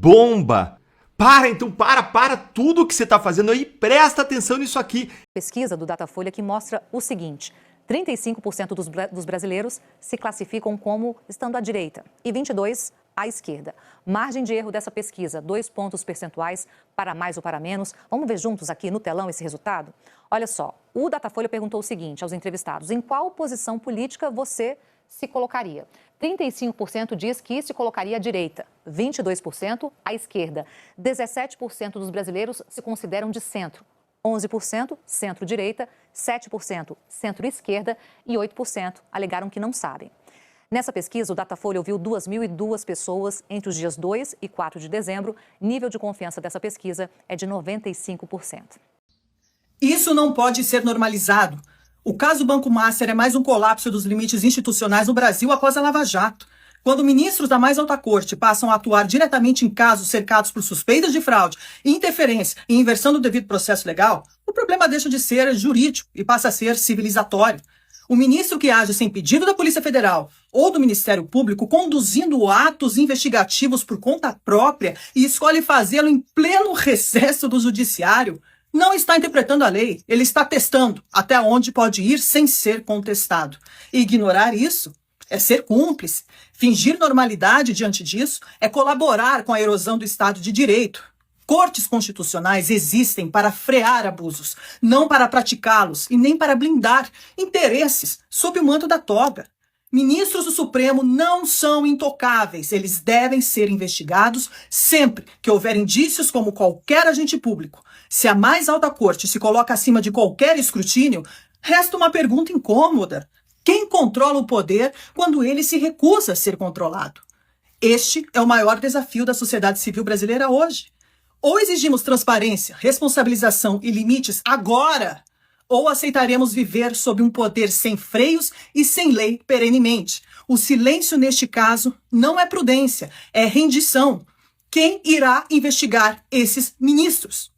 bomba! Para tudo que você está fazendo aí, presta atenção nisso aqui. Pesquisa do Datafolha que mostra o seguinte: 35% dos brasileiros se classificam como estando à direita e 22% à esquerda. Margem de erro dessa pesquisa, 2 pontos percentuais para mais ou para menos. Vamos ver juntos aqui no telão esse resultado? Olha só, o Datafolha perguntou o seguinte aos entrevistados: em qual posição política você se colocaria? 35% diz que se colocaria à direita, 22% à esquerda, 17% dos brasileiros se consideram de centro, 11% centro-direita, 7% centro-esquerda e 8% alegaram que não sabem. Nessa pesquisa, o Datafolha ouviu 2.002 pessoas entre os dias 2 e 4 de dezembro. Nível de confiança dessa pesquisa é de 95%. Isso não pode ser normalizado. O caso Banco Master é mais um colapso dos limites institucionais no Brasil após a Lava Jato. Quando ministros da mais alta corte passam a atuar diretamente em casos cercados por suspeitas de fraude, interferência e inversão do devido processo legal, o problema deixa de ser jurídico e passa a ser civilizatório. O ministro que age sem pedido da Polícia Federal ou do Ministério Público, conduzindo atos investigativos por conta própria e escolhe fazê-lo em pleno recesso do judiciário, não está interpretando a lei, ele está testando até onde pode ir sem ser contestado. E ignorar isso é ser cúmplice. Fingir normalidade diante disso é colaborar com a erosão do Estado de Direito. Cortes constitucionais existem para frear abusos, não para praticá-los e nem para blindar interesses sob o manto da toga. Ministros do Supremo não são intocáveis, eles devem ser investigados sempre que houver indícios como qualquer agente público. Se a mais alta corte se coloca acima de qualquer escrutínio, resta uma pergunta incômoda. Quem controla o poder quando ele se recusa a ser controlado? Este é o maior desafio da sociedade civil brasileira hoje. Ou exigimos transparência, responsabilização e limites agora, ou aceitaremos viver sob um poder sem freios e sem lei perenemente. O silêncio neste caso não é prudência, é rendição. Quem irá investigar esses ministros?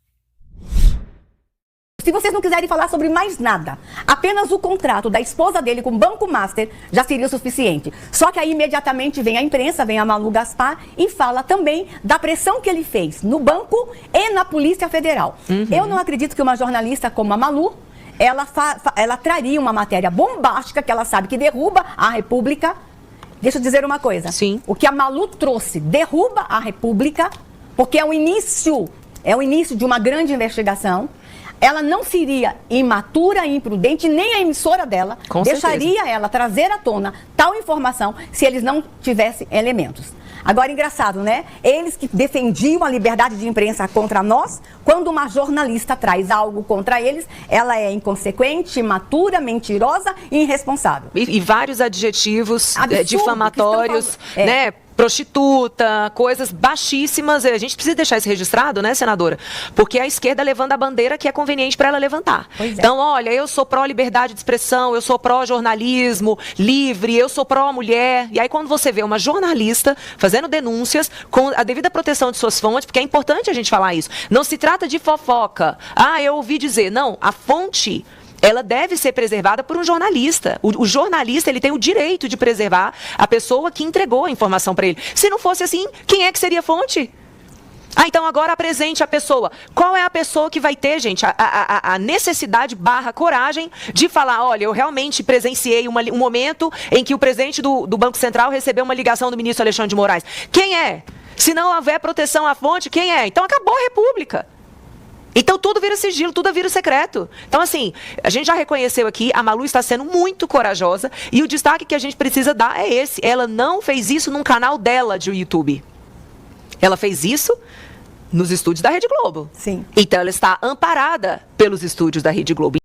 Se vocês não quiserem falar sobre mais nada, apenas o contrato da esposa dele com o Banco Master já seria o suficiente. Só que aí imediatamente vem a imprensa, vem a Malu Gaspar e fala também da pressão que ele fez no banco e na Polícia Federal. Eu não acredito que uma jornalista como a Malu, ela traria uma matéria bombástica que ela sabe que derruba a República. Deixa eu dizer uma coisa. Sim. O que a Malu trouxe derruba a República, porque é o início de uma grande investigação. Ela não seria imatura e imprudente, nem a emissora dela deixaria ela trazer à tona tal informação se eles não tivessem elementos. Agora, engraçado, né? Eles que defendiam a liberdade de imprensa contra nós, quando uma jornalista traz algo contra eles, ela é inconsequente, imatura, mentirosa e irresponsável. E vários adjetivos Absurdo, difamatórios, né? Prostituta, coisas baixíssimas. A gente precisa deixar isso registrado, né, senadora? Porque a esquerda levando a bandeira que é conveniente para ela levantar. Então, olha, eu sou pró-liberdade de expressão, eu sou pró-jornalismo livre, eu sou pró-mulher. E aí, quando você vê uma jornalista fazendo denúncias com a devida proteção de suas fontes, porque é importante a gente falar isso. Não se trata de fofoca. Ah, eu ouvi dizer. Não, a fonte, ela deve ser preservada por um jornalista. O jornalista, ele tem o direito de preservar a pessoa que entregou a informação para ele. Se não fosse assim, quem é que seria a fonte? Ah, então agora apresente a pessoa. Qual é a pessoa que vai ter, gente, a necessidade / coragem de falar, olha, eu realmente presenciei um momento em que o presidente do Banco Central recebeu uma ligação do ministro Alexandre de Moraes. Quem é? Se não houver proteção à fonte, quem é? Então acabou a República. Então tudo vira sigilo, tudo vira secreto. Então assim, a gente já reconheceu aqui, a Malu está sendo muito corajosa e o destaque que a gente precisa dar é esse. Ela não fez isso num canal dela de YouTube. Ela fez isso nos estúdios da Rede Globo. Sim. Então ela está amparada pelos estúdios da Rede Globo.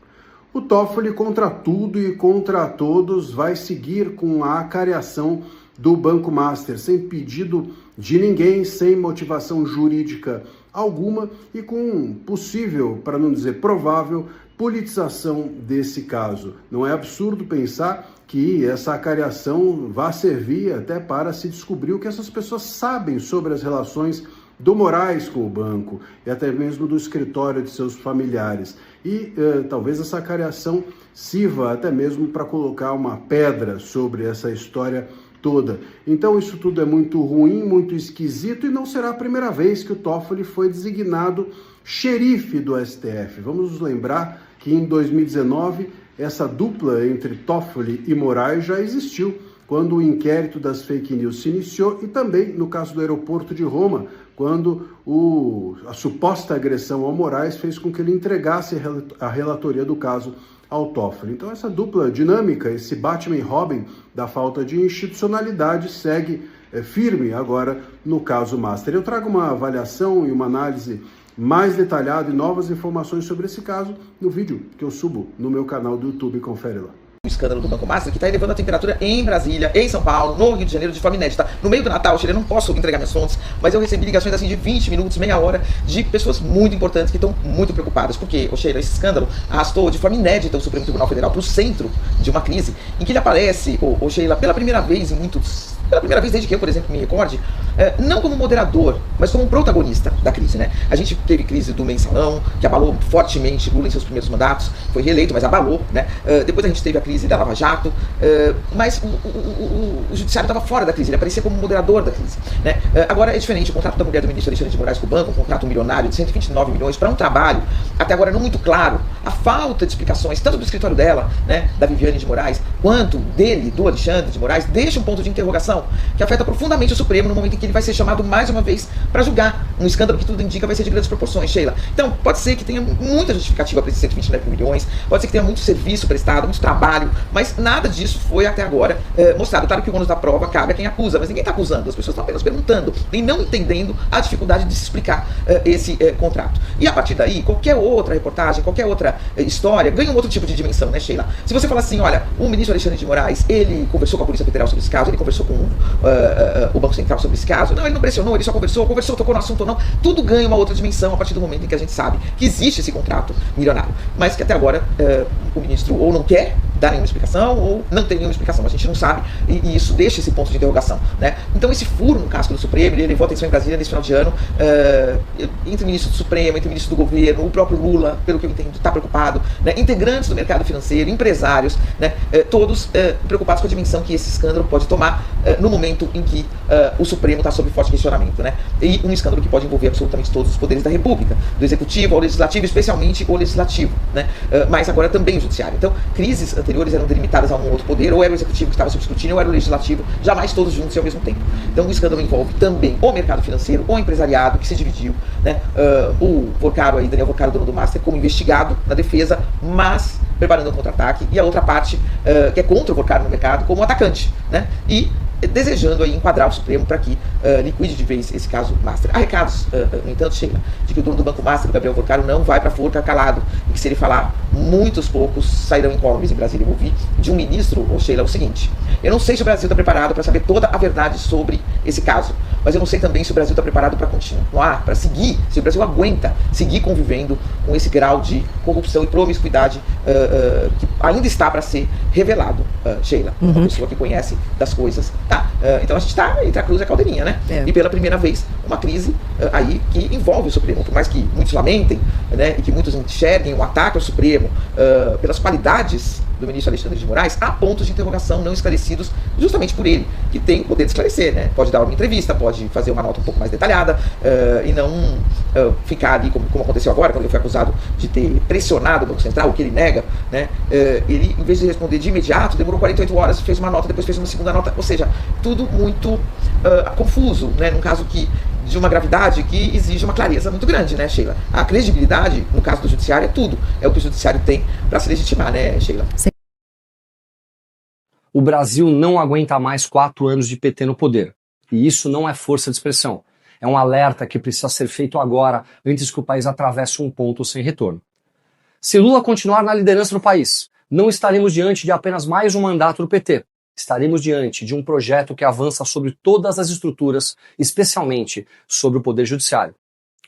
O Toffoli, contra tudo e contra todos, vai seguir com a acariação do Banco Master, sem pedido de ninguém, sem motivação jurídica alguma e com possível, para não dizer provável, politização desse caso. Não é absurdo pensar que essa acariação vá servir até para se descobrir o que essas pessoas sabem sobre as relações do Moraes com o banco e até mesmo do escritório de seus familiares. E talvez essa acariação sirva até mesmo para colocar uma pedra sobre essa história toda. Então isso tudo é muito ruim, muito esquisito, e não será a primeira vez que o Toffoli foi designado xerife do STF. Vamos nos lembrar que em 2019 essa dupla entre Toffoli e Moraes já existiu, quando o inquérito das fake news se iniciou, e também no caso do aeroporto de Roma, quando a suposta agressão ao Moraes fez com que ele entregasse a relatoria do caso ao Toffoli. Então essa dupla dinâmica, esse Batman e Robin da falta de institucionalidade, segue firme agora no caso Master. Eu trago uma avaliação e uma análise mais detalhada e novas informações sobre esse caso no vídeo que eu subo no meu canal do YouTube. Confere lá. O escândalo do Banco Master, que está elevando a temperatura em Brasília, em São Paulo, no Rio de Janeiro, de forma inédita. No meio do Natal, eu não posso entregar minhas fontes, mas eu recebi ligações assim de 20 minutos, meia hora, de pessoas muito importantes que estão muito preocupadas. Porque, Sheila, esse escândalo arrastou de forma inédita o Supremo Tribunal Federal para o centro de uma crise, em que ele aparece, Sheila, pela primeira vez desde que eu, por exemplo, me recorde, não como moderador, mas como um protagonista da crise, né? A gente teve crise do mensalão, que abalou fortemente Lula em seus primeiros mandatos, foi reeleito, mas abalou, né? Depois a gente teve a crise da Lava Jato, mas o judiciário estava fora da crise, ele aparecia como moderador da crise, né? Agora é diferente, o contrato da mulher do ministro Alexandre de Moraes com o banco, um contrato milionário de 129 milhões para um trabalho, até agora não muito claro, a falta de explicações, tanto do escritório dela, né, da Viviane de Moraes, quanto dele, do Alexandre de Moraes, deixa um ponto de interrogação que afeta profundamente o Supremo no momento em que ele vai ser chamado mais uma vez para julgar um escândalo que tudo indica vai ser de grandes proporções, Sheila. Então, pode ser que tenha muita justificativa para esses 129 milhões, pode ser que tenha muito serviço prestado, muito trabalho, mas nada disso foi até agora mostrado. Claro que o ônus da prova cabe a quem acusa, mas ninguém está acusando, as pessoas estão apenas perguntando e não entendendo a dificuldade de se explicar esse contrato. E a partir daí, qualquer outra reportagem, qualquer outra história ganha um outro tipo de dimensão, né, Sheila? Se você falar assim, olha, o ministro Alexandre de Moraes, ele conversou com a Polícia Federal sobre esse caso, ele conversou com o Banco Central sobre esse caso, não, ele não pressionou, ele só conversou, tocou no assunto ou não, tudo ganha uma outra dimensão a partir do momento em que a gente sabe que existe esse contrato milionário, mas que até agora o ministro ou não quer dar nenhuma explicação ou não tem nenhuma explicação, a gente não sabe, e isso deixa esse ponto de interrogação, né? Então esse furo no casco do Supremo, ele levou a atenção em Brasília nesse final de ano, entre o ministro do Supremo, entre o ministro do governo, o próprio Lula, pelo que eu entendo, está preocupado, né? Integrantes do mercado financeiro, empresários, né? Todos preocupados com a dimensão que esse escândalo pode tomar no momento em que o Supremo está sob forte questionamento, né? E um escândalo que pode envolver absolutamente todos os poderes da República, do Executivo ao Legislativo, especialmente o Legislativo, né? Mas agora também o Judiciário. Então, crises anteriores eram delimitadas a um outro poder, ou era o Executivo que estava sob escrutínio, ou era o Legislativo, jamais todos juntos e ao mesmo tempo. Então, o escândalo envolve também o mercado financeiro, o empresariado, que se dividiu, né? O Porcaro aí, Daniel Porcaro, dono do Master, como investigado na defesa, mas preparando um contra-ataque, e a outra parte, que é contra o Porcaro no mercado, como atacante, né? E desejando aí enquadrar o Supremo para que liquide de vez esse caso Master. Há recados, no entanto, Sheila, de que o dono do Banco Master, o Gabriel Porcaro, não vai para a forca calado, e que se ele falar, muitos poucos sairão incólumes em Brasília. Eu ouvi de um ministro, Sheila, o seguinte: eu não sei se o Brasil está preparado para saber toda a verdade sobre esse caso, mas eu não sei também se o Brasil está preparado para continuar, para seguir, se o Brasil aguenta seguir convivendo com esse grau de corrupção e promiscuidade que ainda está para ser revelado, Sheila, uma pessoa que conhece das coisas. Tá, então a gente está entre a cruz e a caldeirinha, né? E pela primeira vez, uma crise aí que envolve o Supremo, por mais que muitos lamentem, né, e que muitos enxerguem o ataque ao Supremo pelas qualidades do ministro Alexandre de Moraes, há pontos de interrogação não esclarecidos justamente por ele, que tem o poder de esclarecer, né? Pode dar uma entrevista, pode fazer uma nota um pouco mais detalhada, e não ficar ali como aconteceu agora, quando ele foi acusado de ter pressionado o Banco Central, o que ele nega, né? Ele, em vez de responder de imediato, demorou 48 horas, fez uma nota, depois fez uma segunda nota, ou seja, tudo muito confuso, né? Num caso de uma gravidade que exige uma clareza muito grande, né, Sheila? A credibilidade, no caso do Judiciário, é tudo. É o que o Judiciário tem para se legitimar, né, Sheila? Sim. O Brasil não aguenta mais 4 anos de PT no poder. E isso não é força de expressão. É um alerta que precisa ser feito agora, antes que o país atravesse um ponto sem retorno. Se Lula continuar na liderança do país, não estaremos diante de apenas mais um mandato do PT. Estaremos diante de um projeto que avança sobre todas as estruturas, especialmente sobre o Poder Judiciário.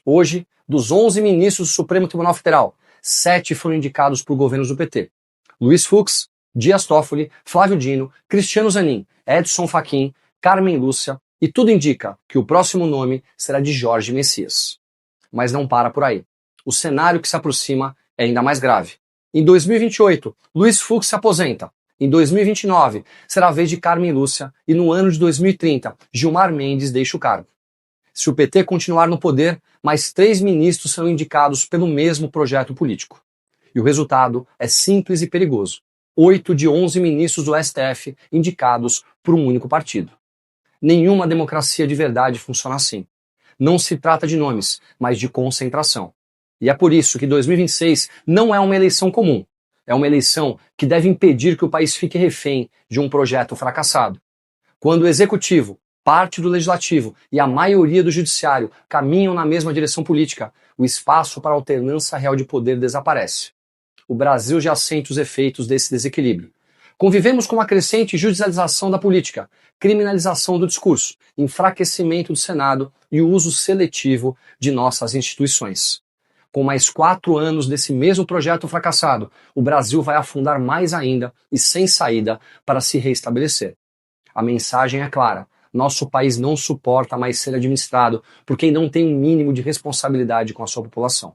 Hoje, dos 11 ministros do Supremo Tribunal Federal, 7 foram indicados por governos do PT. Luiz Fux, Dias Toffoli, Flávio Dino, Cristiano Zanin, Edson Fachin, Carmen Lúcia, e tudo indica que o próximo nome será de Jorge Messias. Mas não para por aí. O cenário que se aproxima é ainda mais grave. Em 2028, Luiz Fux se aposenta. Em 2029, será a vez de Carmen Lúcia e no ano de 2030, Gilmar Mendes deixa o cargo. Se o PT continuar no poder, mais 3 ministros serão indicados pelo mesmo projeto político. E o resultado é simples e perigoso. 8 de 11 ministros do STF indicados por um único partido. Nenhuma democracia de verdade funciona assim. Não se trata de nomes, mas de concentração. E é por isso que 2026 não é uma eleição comum. É uma eleição que deve impedir que o país fique refém de um projeto fracassado. Quando o Executivo, parte do Legislativo e a maioria do Judiciário caminham na mesma direção política, o espaço para alternância real de poder desaparece. O Brasil já sente os efeitos desse desequilíbrio. Convivemos com uma crescente judicialização da política, criminalização do discurso, enfraquecimento do Senado e o uso seletivo de nossas instituições. Com mais 4 anos desse mesmo projeto fracassado, o Brasil vai afundar mais ainda e sem saída para se reestabelecer. A mensagem é clara. Nosso país não suporta mais ser administrado por quem não tem um mínimo de responsabilidade com a sua população.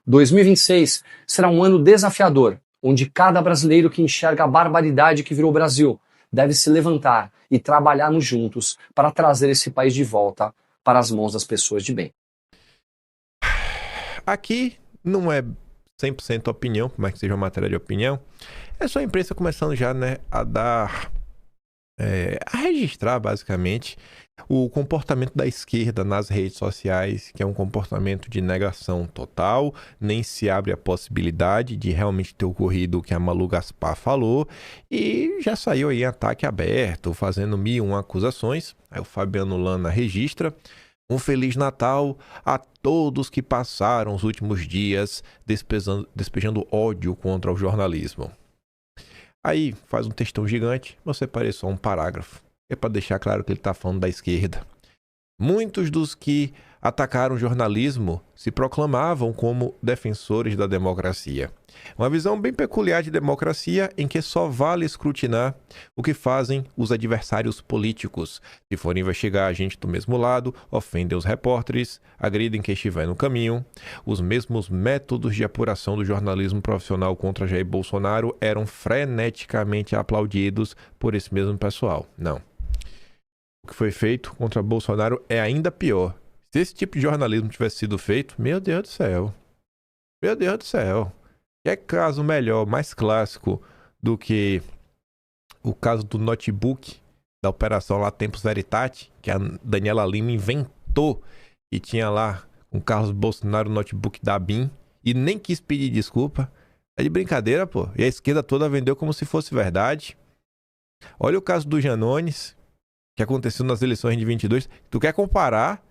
2026 será um ano desafiador, onde cada brasileiro que enxerga a barbaridade que virou o Brasil deve se levantar e trabalharmos juntos para trazer esse país de volta para as mãos das pessoas de bem. Aqui não é 100% opinião, por mais que seja uma matéria de opinião, é só a imprensa começando já, né, a registrar basicamente o comportamento da esquerda nas redes sociais, que é um comportamento de negação total, nem se abre a possibilidade de realmente ter ocorrido o que a Malu Gaspar falou, e já saiu aí ataque aberto, fazendo 1001 acusações. Aí o Fabiano Lana registra: um Feliz Natal a todos que passaram os últimos dias despejando ódio contra o jornalismo. Aí faz um textão gigante, eu separei só um parágrafo. É para deixar claro que ele está falando da esquerda. Muitos dos que atacaram o jornalismo se proclamavam como defensores da democracia. Uma visão bem peculiar de democracia em que só vale escrutinar o que fazem os adversários políticos. Se forem investigar a gente do mesmo lado, ofendem os repórteres, agridem quem estiver no caminho. Os mesmos métodos de apuração do jornalismo profissional contra Jair Bolsonaro eram freneticamente aplaudidos por esse mesmo pessoal. Não. O que foi feito contra Bolsonaro é ainda pior. Se esse tipo de jornalismo tivesse sido feito, meu Deus do céu. Meu Deus do céu. É caso melhor, mais clássico do que o caso do notebook da operação lá Tempus Veritatis, que a Daniela Lima inventou e tinha lá com Carlos Bolsonaro o notebook da BIM e nem quis pedir desculpa. É de brincadeira, pô. E a esquerda toda vendeu como se fosse verdade. Olha o caso do Janones, que aconteceu nas eleições de 22. Tu quer comparar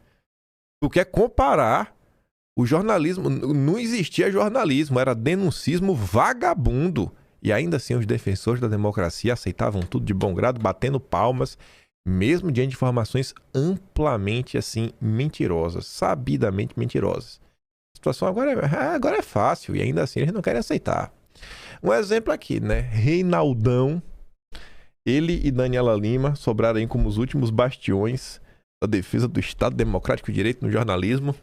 o jornalismo? Não existia jornalismo, era denuncismo vagabundo. E ainda assim os defensores da democracia aceitavam tudo de bom grado, batendo palmas, mesmo diante de informações amplamente assim mentirosas, sabidamente mentirosas. A situação agora é fácil e ainda assim eles não querem aceitar. Um exemplo aqui, né? Reinaldão, ele e Daniela Lima sobraram aí como os últimos bastiões da defesa do Estado Democrático de Direito no jornalismo.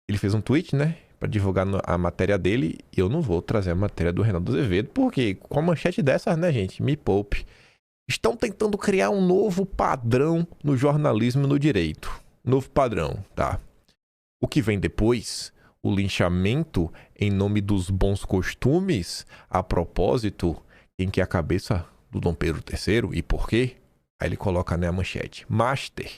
Ele fez um tweet, né, para divulgar a matéria dele, e eu não vou trazer a matéria do Reinaldo Azevedo, porque com a manchete dessas, né, gente, me poupe. Estão tentando criar um novo padrão no jornalismo e no direito. Novo padrão, tá? O que vem depois? O linchamento em nome dos bons costumes, a propósito, em que a cabeça do Dom Pedro III, e por quê? Aí ele coloca, né, a manchete: Master,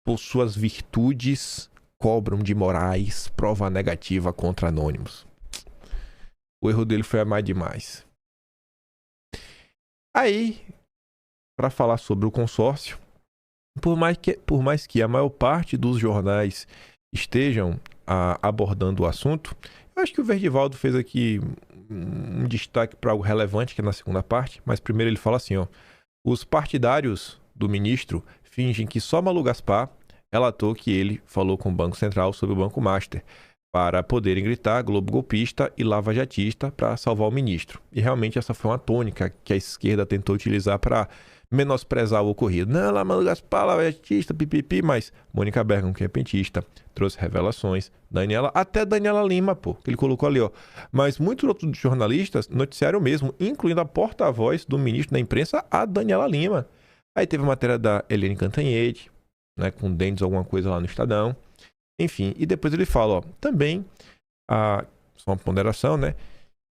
por suas virtudes, cobram de Moraes prova negativa contra anônimos. O erro dele foi amar demais. Aí, para falar sobre o consórcio, por mais que a maior parte dos jornais estejam abordando o assunto, eu acho que o Verdivaldo fez aqui um destaque para algo relevante, que é na segunda parte, mas primeiro ele fala assim, ó: os partidários do ministro fingem que só Malu Gaspar relatou que ele falou com o Banco Central sobre o Banco Master para poderem gritar Globo golpista e lava-jatista para salvar o ministro. E realmente essa foi uma tônica que a esquerda tentou utilizar para menosprezar o ocorrido. Não, lá Manu Gaspar, lá é petista, pipipi, mas Mônica Bergamo, que é petista, trouxe revelações. Até Daniela Lima, pô, que ele colocou ali, ó. Mas muitos outros jornalistas noticiaram mesmo, incluindo a porta-voz do ministro da imprensa, a Daniela Lima. Aí teve a matéria da Helene Cantanhede, né, com Dendes, alguma coisa lá no Estadão. Enfim, e depois ele fala, ó, também, só uma ponderação, né?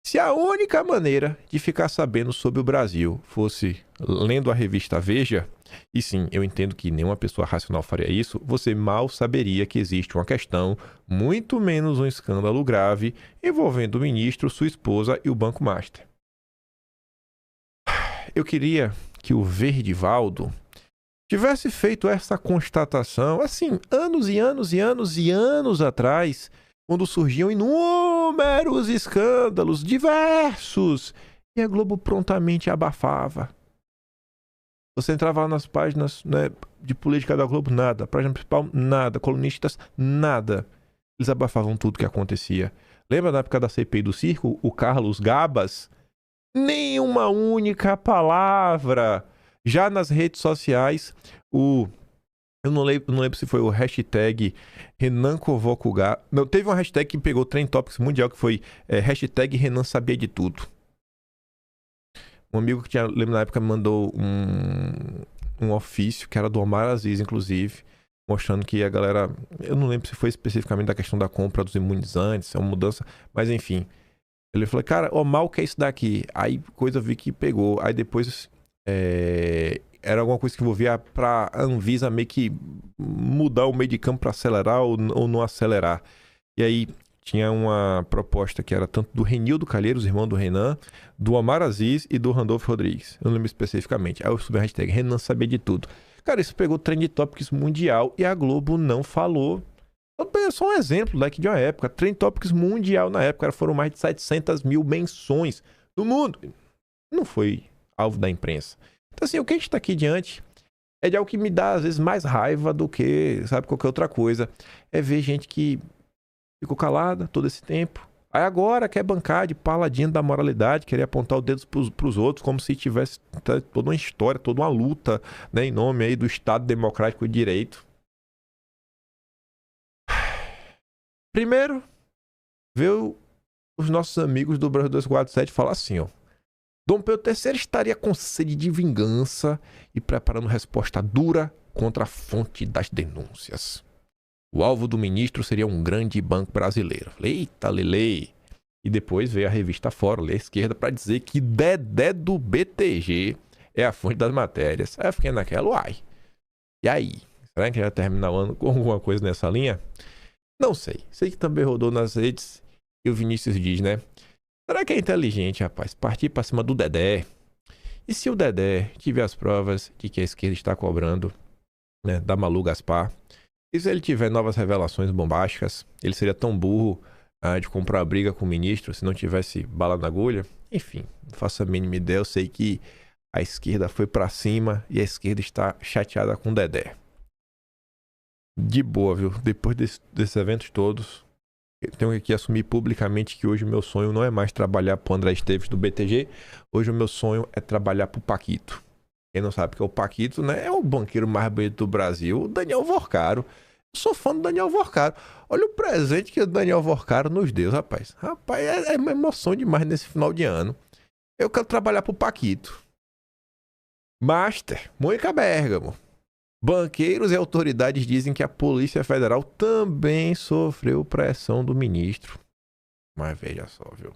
Se a única maneira de ficar sabendo sobre o Brasil fosse lendo a revista Veja, e sim, eu entendo que nenhuma pessoa racional faria isso, você mal saberia que existe uma questão, muito menos um escândalo grave, envolvendo o ministro, sua esposa e o Banco Master. Eu queria que o Verdivaldo tivesse feito essa constatação, assim, anos e anos e anos e anos atrás, quando surgiam inúmeros escândalos diversos e a Globo prontamente abafava. Você entrava lá nas páginas, né, de política da Globo, nada. Página principal, nada. Colunistas, nada. Eles abafavam tudo que acontecia. Lembra na época da CPI do circo, o Carlos Gabas? Nenhuma única palavra. Já nas redes sociais, eu não lembro se foi o hashtag Renan convoca o Gabas. Não, teve uma hashtag que pegou o Trend Topics mundial, que foi hashtag Renan sabia de tudo. Um amigo que lembro na época, me mandou um ofício, que era do Omar Aziz, inclusive, mostrando que a galera... Eu não lembro se foi especificamente da questão da compra dos imunizantes, é uma mudança, mas enfim. Ele falou, cara, Omar, o que é isso daqui? Aí coisa vi que pegou. Aí depois... era alguma coisa que envolvia pra Anvisa meio que mudar o meio de campo pra acelerar ou não acelerar. E aí tinha uma proposta que era tanto do Renildo Calheiros, irmão do Renan, do Omar Aziz e do Randolfo Rodrigues. Eu não lembro especificamente. Aí eu subi a hashtag Renan sabia de tudo. Cara, isso pegou Trend Topics mundial e a Globo não falou. Só um exemplo daqui de uma época. Trend Topics mundial na época foram mais de 700 mil menções no mundo. Não foi alvo da imprensa. Então, assim, o que a gente está aqui diante é de algo que me dá, às vezes, mais raiva do que, sabe, qualquer outra coisa. É ver gente que ficou calada todo esse tempo. Aí agora quer bancar de paladino da moralidade, querer apontar o dedo pros outros, como se tivesse toda uma história, toda uma luta, né, em nome aí do Estado Democrático de Direito. Primeiro, ver os nossos amigos do Brasil 247 falar assim, ó. Dom Pedro III estaria com sede de vingança e preparando resposta dura contra a fonte das denúncias. O alvo do ministro seria um grande banco brasileiro. Eita, Lele! E depois veio a revista Fórum, a esquerda, para dizer que Dedé do BTG é a fonte das matérias. Aí eu fiquei naquela, uai. E aí? Será que vai terminar o ano com alguma coisa nessa linha? Não sei. Sei que também rodou nas redes e o Vinícius diz, né? Será que é inteligente, rapaz, partir pra cima do Dedé? E se o Dedé tiver as provas de que a esquerda está cobrando, né, da Malu Gaspar, e se ele tiver novas revelações bombásticas, ele seria tão burro de comprar a briga com o ministro se não tivesse bala na agulha? Enfim, não faço a mínima ideia. Eu sei que a esquerda foi pra cima e a esquerda está chateada com o Dedé. De boa, viu? Depois desses eventos todos... Eu tenho que assumir publicamente que hoje o meu sonho não é mais trabalhar pro André Esteves do BTG. Hoje o meu sonho é trabalhar pro Paquito. Quem não sabe que é o Paquito, né? É o banqueiro mais bonito do Brasil, o Daniel Vorcaro. Eu sou fã do Daniel Vorcaro. Olha o presente que o Daniel Vorcaro nos deu, rapaz. Rapaz, é uma emoção demais nesse final de ano. Eu quero trabalhar pro Paquito. Master, Mônica Bergamo. Banqueiros e autoridades dizem que a Polícia Federal também sofreu pressão do ministro. Mas veja só, viu?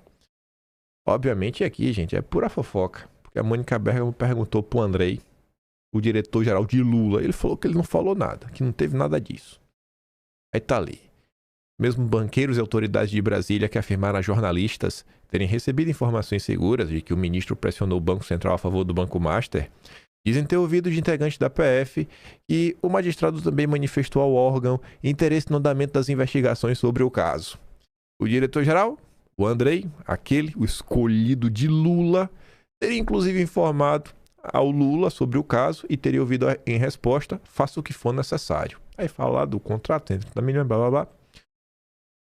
Obviamente aqui, gente, é pura fofoca. Porque a Mônica Bergamo perguntou pro Andrei, o diretor-geral de Lula. Ele falou que ele não falou nada, que não teve nada disso. Aí tá ali. Mesmo banqueiros e autoridades de Brasília que afirmaram a jornalistas terem recebido informações seguras de que o ministro pressionou o Banco Central a favor do Banco Master, dizem ter ouvido de integrantes da PF e o magistrado também manifestou ao órgão interesse no andamento das investigações sobre o caso. O diretor-geral, o Andrei, o escolhido de Lula, teria inclusive informado ao Lula sobre o caso e teria ouvido em resposta, faça o que for necessário. Aí fala lá do contrato, 30 milhões, blá blá blá.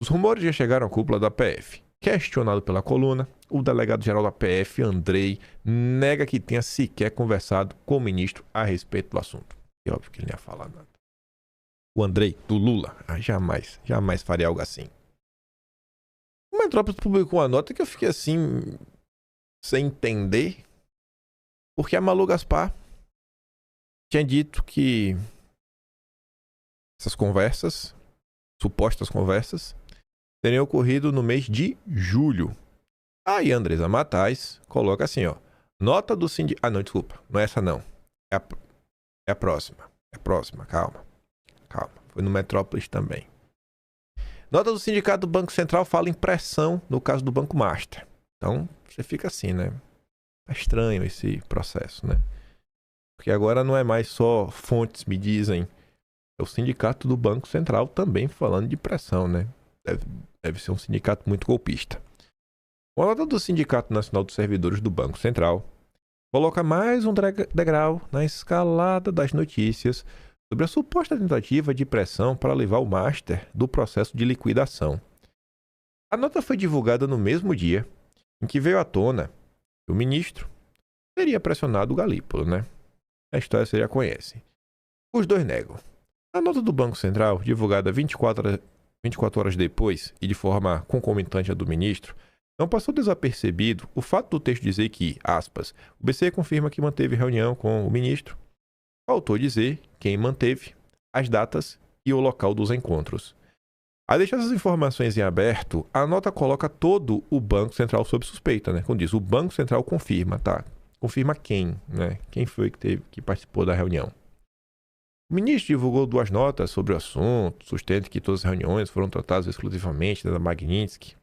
Os rumores já chegaram à cúpula da PF. Questionado pela coluna, o delegado-geral da PF, Andrei, nega que tenha sequer conversado com o ministro a respeito do assunto. É óbvio que ele não ia falar nada. O Andrei, do Lula, jamais faria algo assim. O Metrópolis publicou uma nota que eu fiquei assim, sem entender, porque a Malu Gaspar tinha dito que essas conversas, supostas conversas, teriam ocorrido no mês de julho. Aí Andresa Matais coloca assim, ó. Nota do sindicato... Ah, não, desculpa. Não é essa não. É a próxima. É a próxima, calma. Foi no Metrópolis também. Nota do sindicato do Banco Central fala em pressão no caso do Banco Master. Então, você fica assim, né? É estranho esse processo, né? Porque agora não é mais só fontes me dizem... É o sindicato do Banco Central também falando de pressão, né? Deve ser um sindicato muito golpista. A nota do Sindicato Nacional dos Servidores do Banco Central coloca mais um degrau na escalada das notícias sobre a suposta tentativa de pressão para levar o Master do processo de liquidação. A nota foi divulgada no mesmo dia em que veio à tona que o ministro teria pressionado o Galípolo, né? A história você já conhece. Os dois negam. A nota do Banco Central, divulgada 24 horas depois e de forma concomitante à do ministro, não passou desapercebido o fato do texto dizer que, aspas, o BCE confirma que manteve reunião com o ministro. Faltou dizer quem manteve, as datas e o local dos encontros. A deixar essas informações em aberto, a nota coloca todo o Banco Central sob suspeita, né? Quando diz, o Banco Central confirma, tá? Confirma quem, né? Quem foi que participou da reunião. O ministro divulgou 2 notas sobre o assunto, sustenta que todas as reuniões foram tratadas exclusivamente da Magnitsky.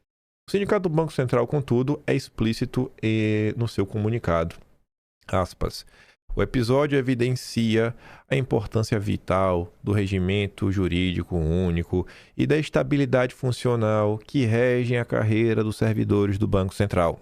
O sindicato do Banco Central, contudo, é explícito no seu comunicado. Aspas. O episódio evidencia a importância vital do regimento jurídico único e da estabilidade funcional que regem a carreira dos servidores do Banco Central.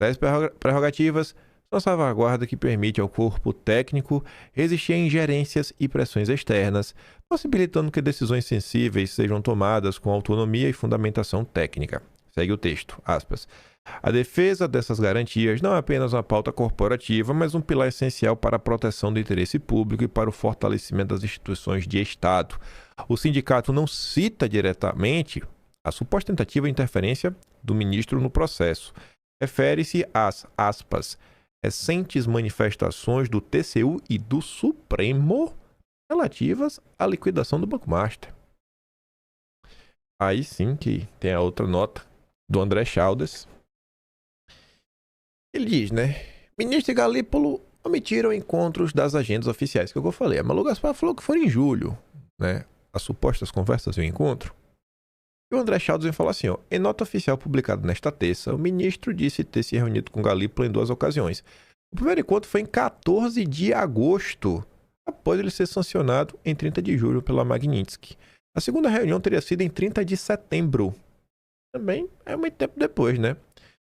Tais prerrogativas são a salvaguarda que permite ao corpo técnico resistir a ingerências e pressões externas, possibilitando que decisões sensíveis sejam tomadas com autonomia e fundamentação técnica. Segue o texto, aspas. A defesa dessas garantias não é apenas uma pauta corporativa, mas um pilar essencial para a proteção do interesse público e para o fortalecimento das instituições de Estado. O sindicato não cita diretamente a suposta tentativa de interferência do ministro no processo. Refere-se às, aspas, recentes manifestações do TCU e do Supremo relativas à liquidação do Banco Master. Aí sim que tem a outra nota do André Chaldes. Ele diz, né? Ministro e Galípolo omitiram encontros das agendas oficiais, que eu falei. A Malu Gaspar falou que foram em julho, né? As supostas conversas e o encontro. E o André Chaldes vem falar assim, ó. Em nota oficial publicada nesta terça, o ministro disse ter se reunido com Galípolo em 2 ocasiões. O primeiro encontro foi em 14 de agosto, após ele ser sancionado em 30 de julho pela Magnitsky. A segunda reunião teria sido em 30 de setembro. Também é muito tempo depois, né?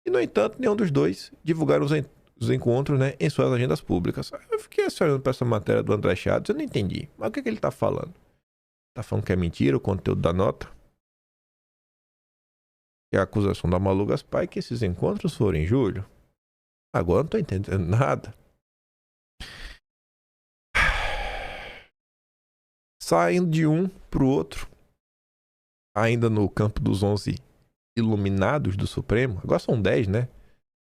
E, no entanto, nenhum dos dois divulgaram os encontros, né, em suas agendas públicas. Eu fiquei assim, olhando para essa matéria do André Chaldes, eu não entendi. Mas o que ele está falando? Está falando que é mentira o conteúdo da nota? Que a acusação da Malu Gaspar é que esses encontros foram em julho? Agora não estou entendendo nada. Saindo de um para o outro, ainda no campo dos 11 iluminados do Supremo, agora são 10, né?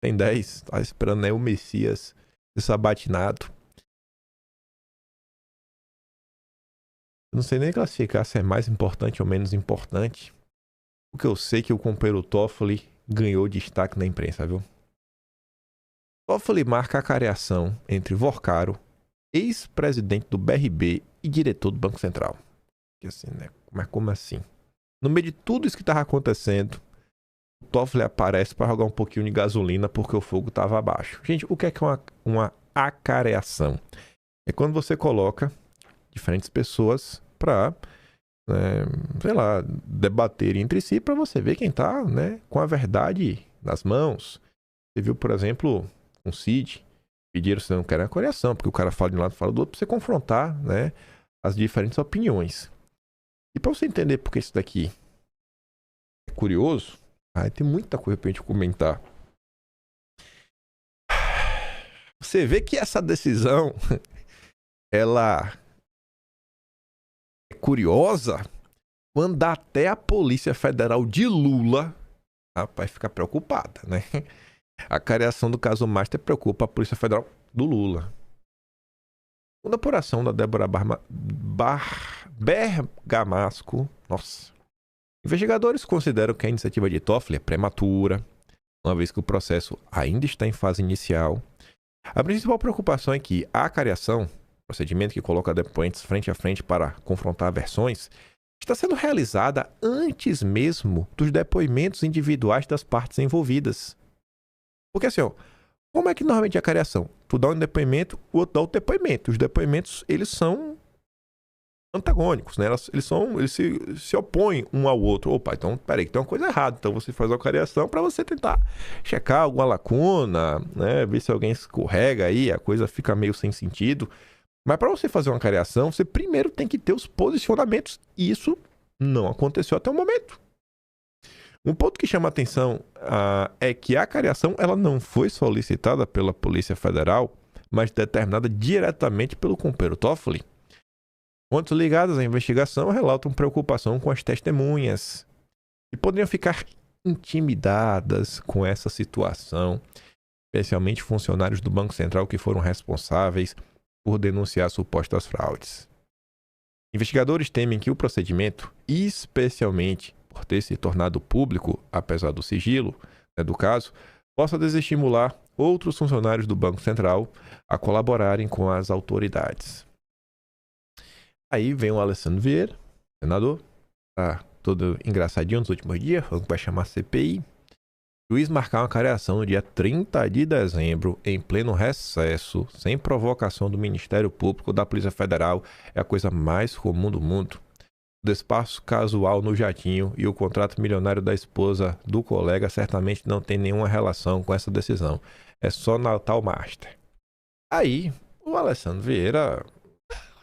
Tem 10, tá esperando, né, o Messias ser sabatinado. Eu não sei nem classificar se é mais importante ou menos importante, porque eu sei que o companheiro Toffoli ganhou destaque na imprensa, viu? Toffoli marca a careação entre Vorcaro, ex-presidente do BRB e diretor do Banco Central. Que assim, né? Mas como assim? No meio de tudo isso que estava acontecendo, o Toffoli aparece para jogar um pouquinho de gasolina porque o fogo estava abaixo. Gente, o que é uma acareação? É quando você coloca diferentes pessoas para, sei lá, debaterem entre si para você ver quem está, né, com a verdade nas mãos. Você viu, por exemplo, com o Cid, pediram se não querem a coreação, porque o cara fala de um lado e fala do outro, para você confrontar, né, as diferentes opiniões. E para você entender porque isso daqui é curioso, Tem muita coisa pra gente comentar. Você vê que essa decisão, ela é curiosa quando até a Polícia Federal de Lula, rapaz, fica preocupada, né? A cariação do caso Master preocupa a Polícia Federal do Lula. Segundo a apuração da Débora Bergamasco, investigadores consideram que a iniciativa de Toffoli é prematura, uma vez que o processo ainda está em fase inicial. A principal preocupação é que a cariação, procedimento que coloca depoentes frente a frente para confrontar versões, está sendo realizada antes mesmo dos depoimentos individuais das partes envolvidas. Porque assim, como é que normalmente é a cariação? Tu dá um depoimento, o outro dá o depoimento. Os depoimentos, eles são antagônicos, né? Eles se opõem um ao outro. Opa, então peraí, que tem uma coisa errada. Então você faz a cariação para você tentar checar alguma lacuna, né? Ver se alguém escorrega aí, a coisa fica meio sem sentido. Mas para você fazer uma cariação, você primeiro tem que ter os posicionamentos. E isso não aconteceu até o momento. Um ponto que chama a atenção é que a cariação ela não foi solicitada pela Polícia Federal, mas determinada diretamente pelo companheiro Toffoli. Fontes ligadas à investigação relatam preocupação com as testemunhas, que poderiam ficar intimidadas com essa situação, especialmente funcionários do Banco Central que foram responsáveis por denunciar supostas fraudes. Investigadores temem que o procedimento, especialmente por ter se tornado público, apesar do sigilo, do caso, possa desestimular outros funcionários do Banco Central a colaborarem com as autoridades. Aí vem o Alessandro Vieira, senador, tá todo engraçadinho nos últimos dias, falando que vai chamar CPI. O juiz marcar uma cariação no dia 30 de dezembro, em pleno recesso, sem provocação do Ministério Público da Polícia Federal, é a coisa mais comum do mundo. O despacho casual no jatinho e o contrato milionário da esposa do colega certamente não tem nenhuma relação com essa decisão. É só Natal Master. Aí, o Alessandro Vieira,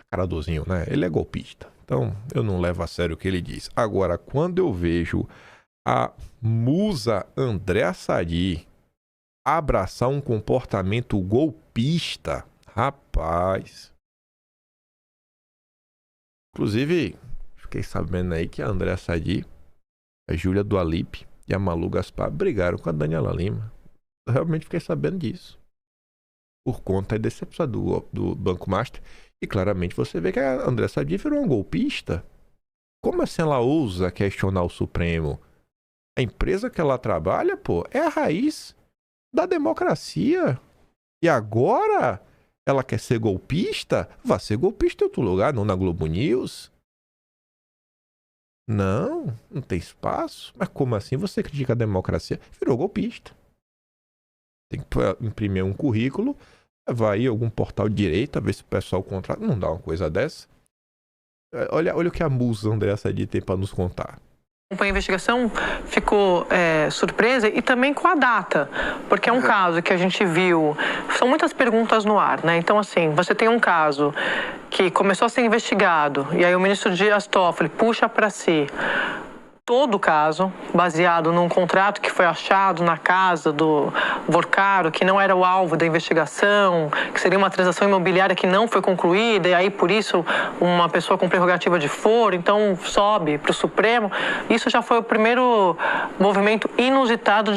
caradozinho, né? Ele é golpista. Então, eu não levo a sério o que ele diz. Agora, quando eu vejo a musa Andréa Sadi abraçar um comportamento golpista, rapaz. Inclusive, fiquei sabendo aí que a Andréa Sadi, a Júlia do Alip e a Malu Gaspar brigaram com a Daniela Lima. Eu realmente fiquei sabendo disso. Por conta desse episódio do Banco Master. E claramente você vê que a Andréa Sadi virou um golpista. Como assim ela ousa questionar o Supremo? A empresa que ela trabalha, é a raiz da democracia. E agora ela quer ser golpista? Vá ser golpista em outro lugar, não na Globo News. Não tem espaço. Mas como assim você critica a democracia? Virou golpista. Tem que imprimir um currículo, vai aí algum portal de direita, ver se o pessoal contrata. Não dá uma coisa dessa. Olha o que a musa Andréa Sadi tem para nos contar. A investigação ficou surpresa e também com a data, porque é um caso que a gente viu, são muitas perguntas no ar, né? Então, assim, você tem um caso que começou a ser investigado e aí o ministro Dias Toffoli puxa para si todo o caso, baseado num contrato que foi achado na casa do Vorcaro, que não era o alvo da investigação, que seria uma transação imobiliária que não foi concluída, e aí, por isso, uma pessoa com prerrogativa de foro, então sobe para o Supremo. Isso já foi o primeiro movimento inusitado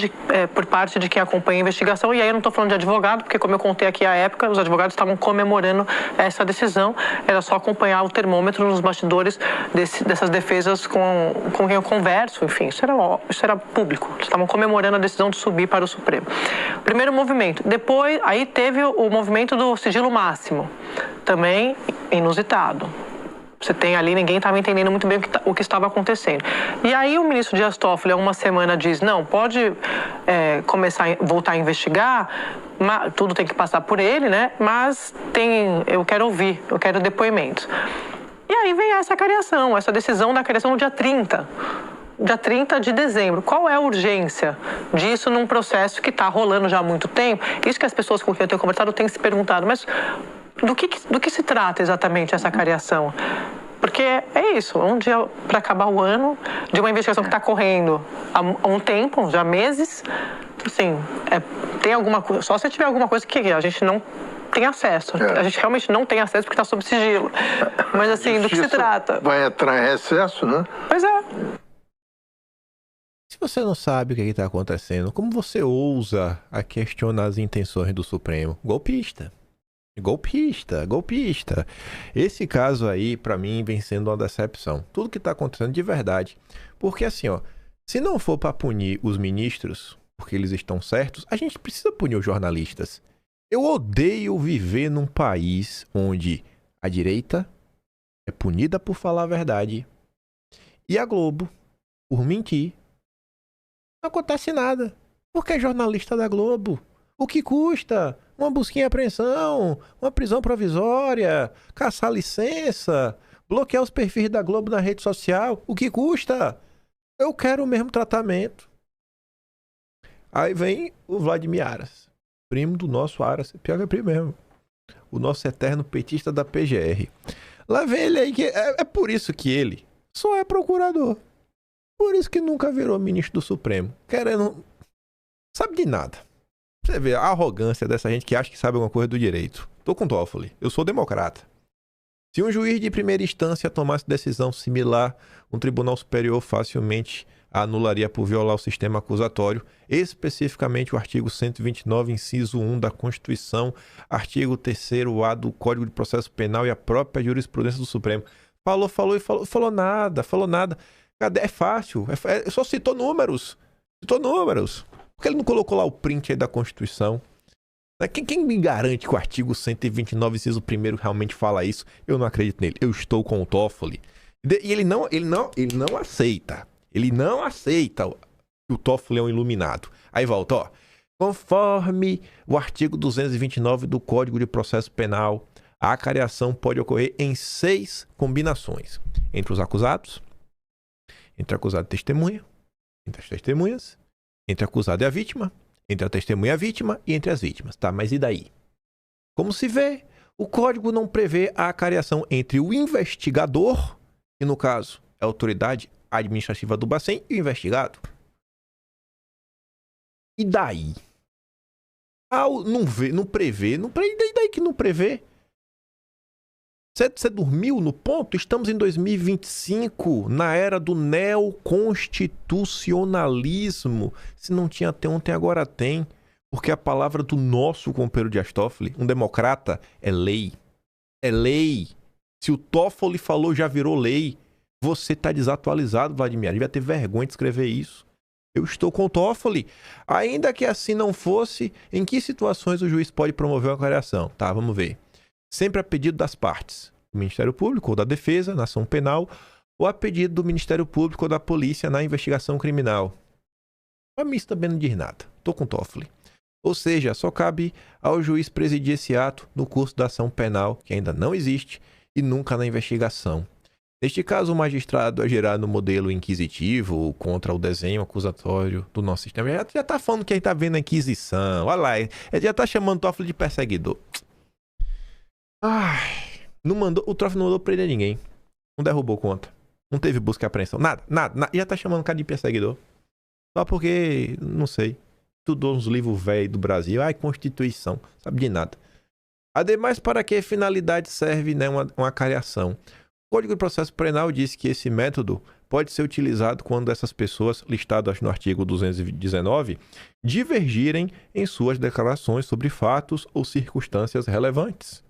por parte de quem acompanha a investigação, e aí eu não estou falando de advogado, porque como eu contei aqui à época, os advogados estavam comemorando essa decisão, era só acompanhar o termômetro nos bastidores dessas defesas com quem eu converso, enfim, isso era público. Eles estavam comemorando a decisão de subir para o Supremo. Primeiro movimento. Depois, aí teve o movimento do sigilo máximo, também inusitado. Você tem ali, ninguém estava entendendo muito bem o que estava acontecendo. E aí o ministro Dias Toffoli, há uma semana, diz, não, pode voltar a investigar, mas, tudo tem que passar por ele, né? Mas eu quero ouvir, eu quero depoimentos. E aí vem essa cariação, essa decisão da cariação no dia 30. Dia 30 de dezembro. Qual é a urgência disso num processo que está rolando já há muito tempo? Isso que as pessoas com quem eu tenho conversado têm se perguntado, mas do que se trata exatamente essa cariação? Porque é isso, um dia para acabar o ano de uma investigação que está correndo há um tempo, já meses, assim, tem alguma coisa, só se tiver alguma coisa que a gente não tem acesso. A gente realmente não tem acesso porque está sob sigilo. Mas assim, do que se trata? Vai entrar em recesso, né? Pois é. Se você não sabe o que está acontecendo, como você ousa a questionar as intenções do Supremo? Golpista. Golpista, golpista. Esse caso aí, pra mim, vem sendo uma decepção. Tudo que tá acontecendo de verdade. Porque assim, ó, se não for pra punir os ministros, porque eles estão certos, a gente precisa punir os jornalistas. Eu odeio viver num país onde a direita é punida por falar a verdade e a Globo por mentir. Não acontece nada. Porque é jornalista da Globo. O que custa? Uma busquinha e apreensão, uma prisão provisória, caçar licença, bloquear os perfis da Globo na rede social. O que custa? Eu quero o mesmo tratamento. Aí vem o Vladimir Aras, primo do nosso Aras, pior que é primo mesmo. O nosso eterno petista da PGR. Lá vem ele aí, que é por isso que ele só é procurador. Por isso que nunca virou ministro do Supremo. Querendo... Sabe de nada. Você vê a arrogância dessa gente que acha que sabe alguma coisa do direito. Tô com Toffoli. Eu sou democrata. Se um juiz de primeira instância tomasse decisão similar, um tribunal superior facilmente a anularia por violar o sistema acusatório, especificamente o artigo 129, inciso 1 da Constituição, artigo 3º-A do Código de Processo Penal e a própria jurisprudência do Supremo. Falou nada. Cadê? É fácil. Só citou números. Por que ele não colocou lá o print aí da Constituição? Quem me garante que o artigo 129, inciso 1º realmente fala isso? Eu não acredito nele. Eu estou com o Toffoli. E ele não aceita. Ele não aceita que o Toffoli é um iluminado. Aí volta, ó. Conforme o artigo 229 do Código de Processo Penal, a acariação pode ocorrer em 6 combinações. Entre os acusados, entre acusado e testemunha, entre as testemunhas, entre acusado e a vítima, entre a testemunha e a vítima e entre as vítimas. Tá, mas e daí? Como se vê, o código não prevê a acariação entre o investigador, que no caso é a autoridade administrativa do Bacen, e o investigado. E daí? Não prevê, e daí que não prevê? Você dormiu no ponto? Estamos em 2025, na era do neoconstitucionalismo. Se não tinha até ontem, agora tem. Porque a palavra do nosso companheiro Dias Toffoli, um democrata, é lei. É lei. Se o Toffoli falou, já virou lei. Você está desatualizado, Vladimir. Devia ter vergonha de escrever isso. Eu estou com o Toffoli. Ainda que assim não fosse, em que situações o juiz pode promover uma acariação? Tá, vamos ver. Sempre a pedido das partes, do Ministério Público ou da Defesa, na ação penal, ou a pedido do Ministério Público ou da Polícia na investigação criminal. Pra mim isso também não diz nada. Tô com Toffoli. Ou seja, só cabe ao juiz presidir esse ato no curso da ação penal, que ainda não existe, e nunca na investigação. Neste caso, o magistrado é gerado no modelo inquisitivo contra o desenho acusatório do nosso sistema. Já tá falando que a gente tá vendo a Inquisição. Olha lá, ele já tá chamando o Toffoli de perseguidor. Ai, o Toffoli não mandou prender ninguém. Não derrubou conta. Não teve busca e apreensão. Nada. Já tá chamando o cara de perseguidor. Só porque, não sei, estudou uns livros velhos do Brasil. Ai, Constituição. Sabe de nada. Ademais, para que finalidade serve, né, uma acariação? O Código de Processo Penal diz que esse método pode ser utilizado quando essas pessoas, listadas no artigo 219, divergirem em suas declarações sobre fatos ou circunstâncias relevantes.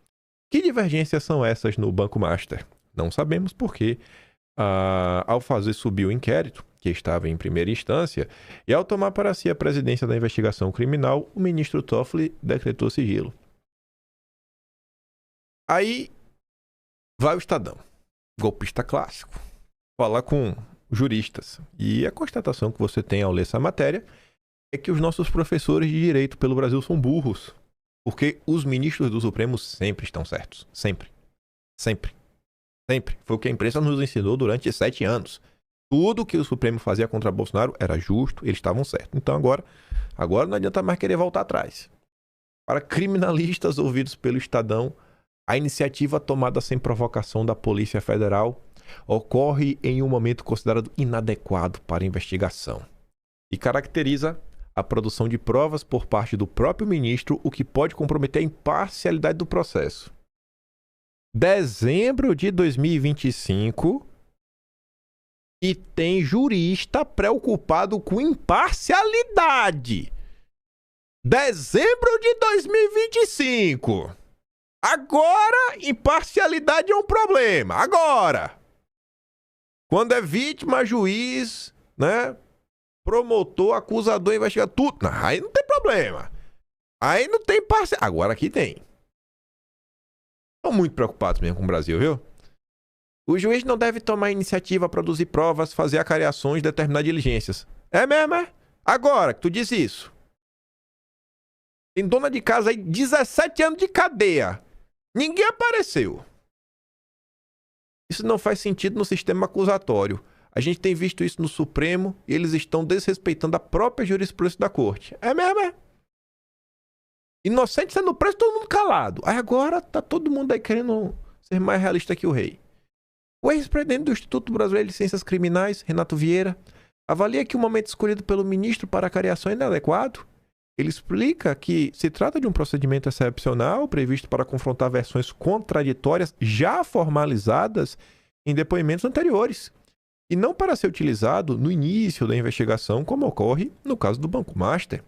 Que divergências são essas no Banco Master? Não sabemos porque, ao fazer subir o inquérito, que estava em primeira instância, e ao tomar para si a presidência da investigação criminal, o ministro Toffoli decretou sigilo. Aí vai o Estadão, golpista clássico, falar com juristas. E a constatação que você tem ao ler essa matéria é que os nossos professores de direito pelo Brasil são burros. Porque os ministros do Supremo sempre estão certos. Sempre. Foi o que a imprensa nos ensinou durante 7 anos. Tudo que o Supremo fazia contra Bolsonaro era justo, eles estavam certos. Então agora não adianta mais querer voltar atrás. Para criminalistas ouvidos pelo Estadão, a iniciativa tomada sem provocação da Polícia Federal ocorre em um momento considerado inadequado para a investigação e caracteriza a produção de provas por parte do próprio ministro, o que pode comprometer a imparcialidade do processo. Dezembro de 2025 e tem jurista preocupado com imparcialidade. Dezembro de 2025. Agora, imparcialidade é um problema. Agora. Quando é vítima, juiz, né? Promotor, acusador, investigador, tudo. Não, aí não tem problema. Aí não tem imparcialidade. Agora aqui tem. Estão muito preocupados mesmo com o Brasil, viu? O juiz não deve tomar iniciativa, produzir provas, fazer acariações, determinar diligências. É mesmo, é? Agora que tu diz isso. Tem dona de casa aí, 17 anos de cadeia. Ninguém apareceu. Isso não faz sentido no sistema acusatório. A gente tem visto isso no Supremo e eles estão desrespeitando a própria jurisprudência da corte. É mesmo, é? Inocente sendo preso, todo mundo calado. Aí agora tá todo mundo aí querendo ser mais realista que o rei. O ex-presidente do Instituto Brasileiro de Ciências Criminais, Renato Vieira, avalia que o momento escolhido pelo ministro para a cariação é inadequado. Ele explica que se trata de um procedimento excepcional previsto para confrontar versões contraditórias já formalizadas em depoimentos anteriores e não para ser utilizado no início da investigação, como ocorre no caso do Banco Master.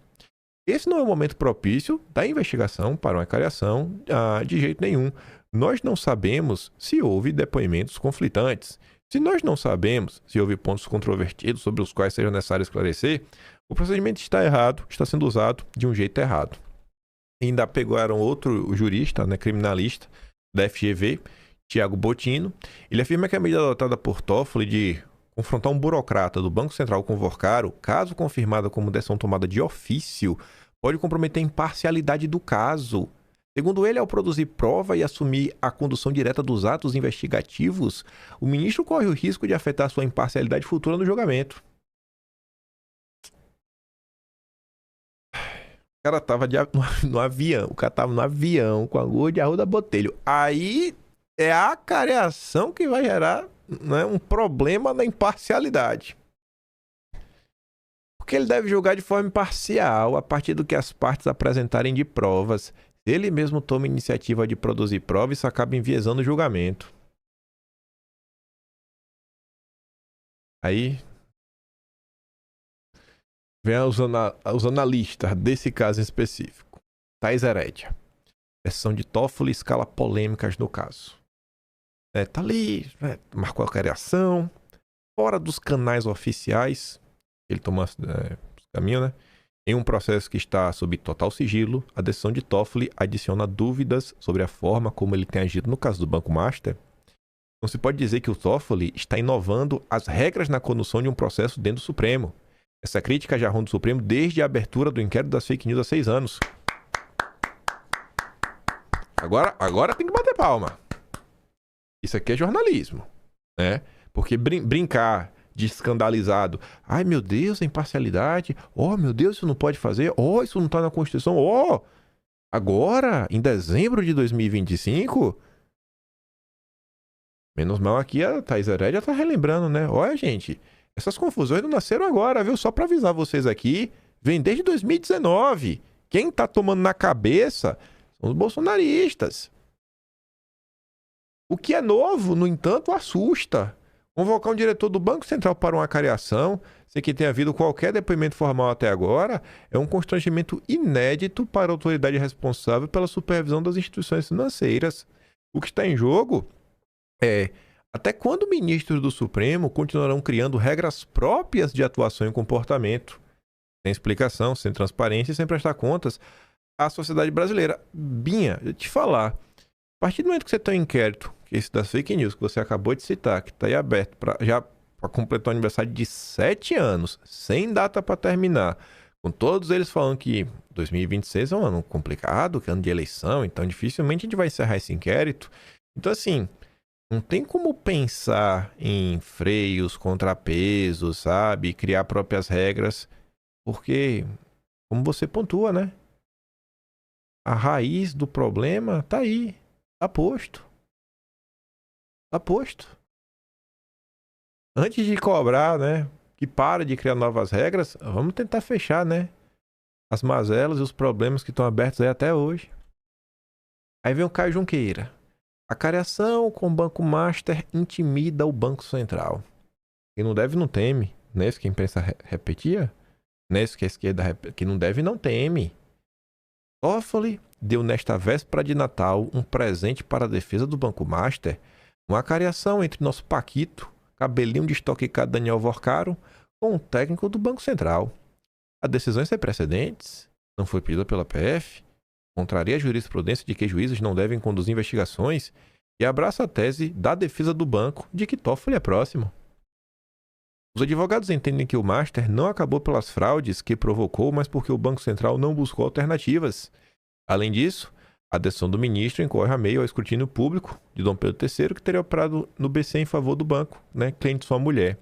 Esse não é o momento propício da investigação para uma cariação de jeito nenhum. Nós não sabemos se houve depoimentos conflitantes. Se nós não sabemos se houve pontos controvertidos sobre os quais seja necessário esclarecer, o procedimento está errado, está sendo usado de um jeito errado. Ainda pegaram outro jurista, né, criminalista da FGV, Tiago Bottino. Ele afirma que a medida adotada por Toffoli de confrontar um burocrata do Banco Central com o Vorcaro, caso confirmada como decisão tomada de ofício, pode comprometer a imparcialidade do caso. Segundo ele, ao produzir prova e assumir a condução direta dos atos investigativos, o ministro corre o risco de afetar sua imparcialidade futura no julgamento. O cara tava no avião. O cara tava no avião com a goa de Arruda Botelho. Aí é a cariação que vai gerar, né, um problema na imparcialidade. Porque ele deve julgar de forma imparcial a partir do que as partes apresentarem de provas. Se ele mesmo toma iniciativa de produzir provas, isso acaba enviesando o julgamento. Aí vem os analistas desse caso em específico. Thais Herédia. Versão de Toffoli escala polêmicas no caso. Tá ali, marcou a cariação, fora dos canais oficiais, ele tomou o caminho, né? Em um processo que está sob total sigilo, a decisão de Toffoli adiciona dúvidas sobre a forma como ele tem agido no caso do Banco Master. Não se pode dizer que o Toffoli está inovando as regras na condução de um processo dentro do Supremo. Essa crítica já ronda o Supremo desde a abertura do inquérito das fake news há 6 anos. Agora tem que bater palma. Isso aqui é jornalismo, né? Porque brincar de escandalizado. Ai, meu Deus, a imparcialidade. Oh, meu Deus, isso não pode fazer. Oh, isso não está na Constituição. Oh, agora, em dezembro de 2025... Menos mal aqui a Thais Herédia tá relembrando, né? Olha, gente, essas confusões não nasceram agora, viu? Só para avisar vocês aqui, vem desde 2019. Quem tá tomando na cabeça são os bolsonaristas. O que é novo, no entanto, assusta. Convocar um diretor do Banco Central para uma cariação, sem que tenha havido qualquer depoimento formal até agora, é um constrangimento inédito para a autoridade responsável pela supervisão das instituições financeiras. O que está em jogo é até quando ministros do Supremo continuarão criando regras próprias de atuação e comportamento, sem explicação, sem transparência e sem prestar contas à sociedade brasileira. Binha, eu te falar, a partir do momento que você tem um inquérito, que esse das fake news que você acabou de citar, que está aí aberto já para completar o aniversário de 7 anos, sem data para terminar, com todos eles falando que 2026 é um ano complicado, que é ano de eleição, então dificilmente a gente vai encerrar esse inquérito. Então, assim, não tem como pensar em freios, contrapesos, sabe? Criar próprias regras, porque, como você pontua, né? A raiz do problema tá aí, tá posto. Tá posto. antes de cobrar, né, que para de criar novas regras, vamos tentar fechar, né, as mazelas e os problemas que estão abertos aí até hoje. Aí vem o Caio Junqueira. A cariação com o Banco Master intimida o Banco Central. Quem não deve não teme. Não é isso que a imprensa repetia? Não é isso que a esquerda quem não deve não teme. Toffoli deu nesta véspera de Natal um presente para a defesa do Banco Master, uma cariação entre nosso Paquito, cabelinho de estoquicado Daniel Vorcaro, com o técnico do Banco Central. A decisão é sem precedentes, não foi pedida pela PF, contraria a jurisprudência de que juízes não devem conduzir investigações e abraça a tese da defesa do banco de que Toffoli é próximo. Os advogados entendem que o Master não acabou pelas fraudes que provocou, mas porque o Banco Central não buscou alternativas. Além disso, a decisão do ministro incorre a meio ao escrutínio público de Dom Pedro III, que teria operado no BC em favor do banco, né, cliente sua mulher.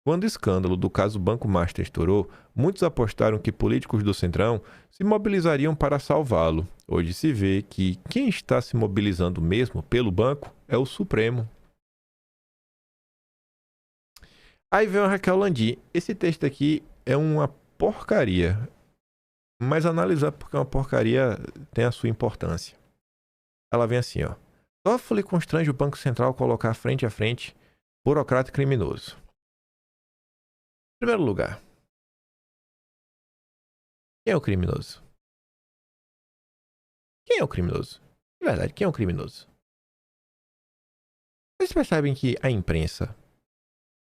Quando o escândalo do caso Banco Master estourou, muitos apostaram que políticos do Centrão se mobilizariam para salvá-lo. Hoje se vê que quem está se mobilizando mesmo pelo banco é o Supremo. Aí vem a Raquel Landim. Esse texto aqui é uma porcaria. Mas analisar porque é uma porcaria tem a sua importância. Ela vem assim, ó. Toffoli constrange o Banco Central a colocar frente a frente burocrata e criminoso. Em primeiro lugar, quem é o criminoso? Quem é o criminoso? De verdade, quem é o criminoso? Vocês percebem que a imprensa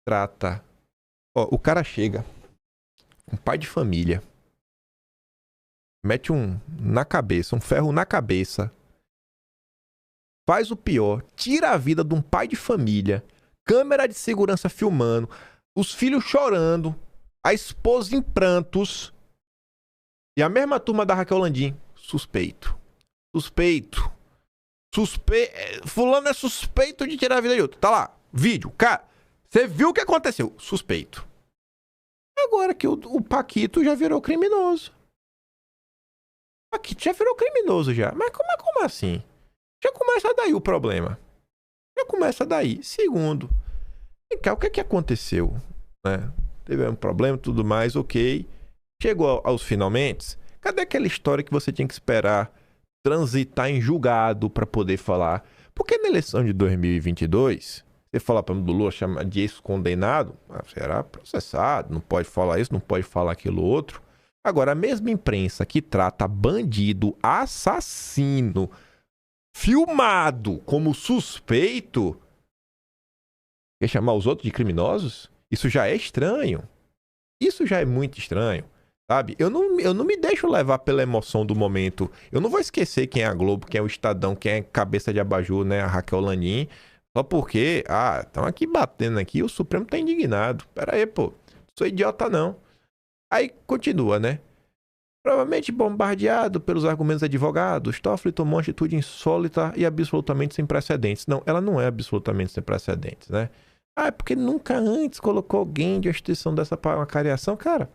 trata... Ó, o cara chega, um pai de família, mete um ferro na cabeça, faz o pior, tira a vida de um pai de família, câmera de segurança filmando, os filhos chorando, a esposa em prantos, e a mesma turma da Raquel Landim, suspeito. Fulano é suspeito de tirar a vida de outro. Tá lá, vídeo, cara, você viu o que aconteceu? Suspeito. Agora que o Paquito já virou criminoso. Paquito já virou criminoso já. Mas como assim? Já começa daí o problema. Já começa daí. Segundo, o que aconteceu? Né? Teve um problema e tudo mais, ok. Chegou aos finalmente. Cadê aquela história que você tinha que esperar transitar em julgado para poder falar? Porque na eleição de 2022, você falar para o Lula, chamar de ex-condenado, será processado, não pode falar isso, não pode falar aquilo outro. Agora, a mesma imprensa que trata bandido, assassino, filmado como suspeito, quer chamar os outros de criminosos? Isso já é estranho. Isso já é muito estranho, sabe? Eu não me deixo levar pela emoção do momento. Eu não vou esquecer quem é a Globo, quem é o Estadão, quem é cabeça de abajur, né? A Raquel Landim. Só porque, estão aqui batendo aqui, o Supremo tá indignado. Pera aí, pô. Não sou idiota, não. Aí continua, né? Provavelmente bombardeado pelos argumentos advogados, Toffoli tomou uma atitude insólita e absolutamente sem precedentes. Não, ela não é absolutamente sem precedentes, né? É porque nunca antes colocou alguém de uma instituição dessa para uma cariação. Cara,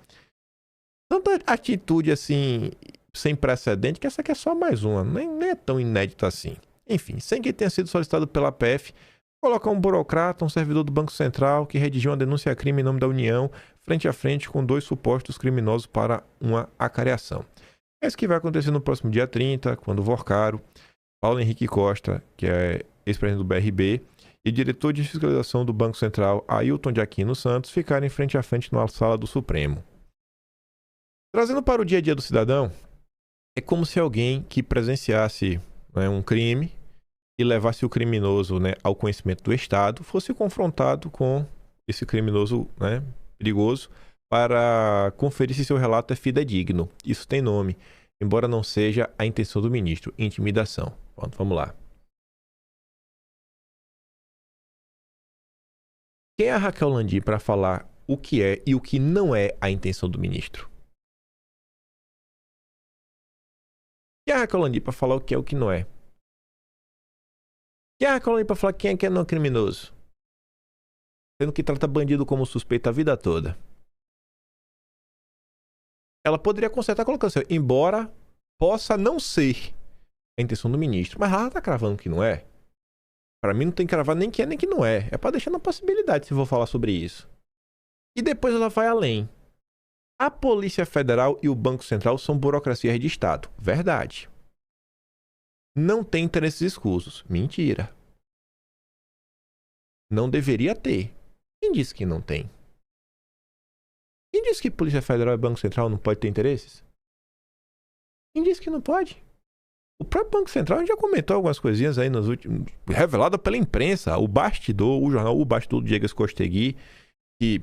tanta atitude assim, sem precedente, que essa aqui é só mais uma. Nem é tão inédita assim. Enfim, sem que tenha sido solicitado pela PF, colocar um burocrata, um servidor do Banco Central, que redigiu uma denúncia-crime em nome da União, frente a frente com 2 supostos criminosos para uma acariação. É isso que vai acontecer no próximo dia 30, quando Vorcaro, Paulo Henrique Costa, que é ex-presidente do BRB, e diretor de fiscalização do Banco Central, Ailton de Aquino Santos, ficarem frente a frente na sala do Supremo. Trazendo para o dia a dia do cidadão, é como se alguém que presenciasse, né, um crime e levasse o criminoso, né, ao conhecimento do Estado, fosse confrontado com esse criminoso, né, perigoso, para conferir se seu relato é fidedigno. Isso tem nome, embora não seja a intenção do ministro: intimidação. Pronto, vamos lá. Quem é a Raquel Landim para falar o que é e o que não é a intenção do ministro? Quem é a Raquel Landim para falar o que é e o que não é? Quem é a Raquel Landim para falar quem é que não é criminoso? Sendo que trata bandido como suspeito a vida toda. Ela poderia consertar colocando assim, embora possa não ser a intenção do ministro, mas ela está cravando que não é. Para mim não tem que cravar nem que é nem que não é. É para deixar na possibilidade se eu vou falar sobre isso. E depois ela vai além. A Polícia Federal e o Banco Central são burocracias de Estado. Verdade. Não tem interesses escusos. Mentira. Não deveria ter. Quem disse que não tem? Quem disse que Polícia Federal e Banco Central não pode ter interesses? Quem disse que não pode? O próprio Banco Central, a gente já comentou algumas coisinhas aí nos últimos... revelado pela imprensa. O bastidor, o jornal O Bastidor do Diego Costegui, que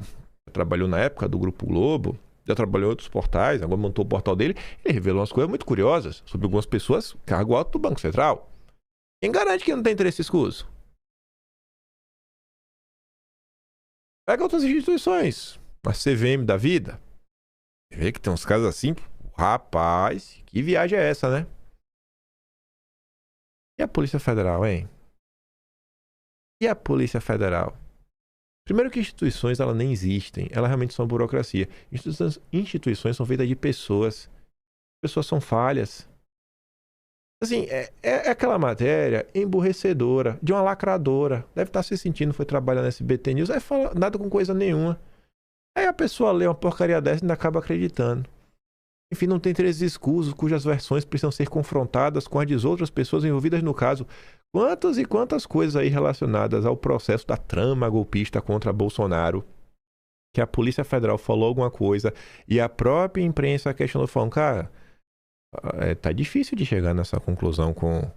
trabalhou na época do Grupo Globo, já trabalhou em outros portais, agora montou o portal dele, ele revelou umas coisas muito curiosas sobre algumas pessoas, cargo alto do Banco Central. Quem garante que não tem interesse escuso? Pega outras instituições, a CVM da vida. Você vê que tem uns casos assim, rapaz, que viagem é essa, né? E a Polícia Federal, hein? E a Polícia Federal? Primeiro que instituições, elas nem existem. Elas realmente são burocracia. Instituições são feitas de pessoas. Pessoas são falhas. Assim, é aquela matéria emburrecedora, de uma lacradora. Deve estar se sentindo, foi trabalhar na SBT News, aí fala nada com coisa nenhuma. Aí a pessoa lê uma porcaria dessa e ainda acaba acreditando. Enfim, não tem interesses escusos, cujas versões precisam ser confrontadas com as de outras pessoas envolvidas no caso. Quantas e quantas coisas aí relacionadas ao processo da trama golpista contra Bolsonaro, que a Polícia Federal falou alguma coisa e a própria imprensa questionou, falando, cara, tá difícil de chegar nessa conclusão com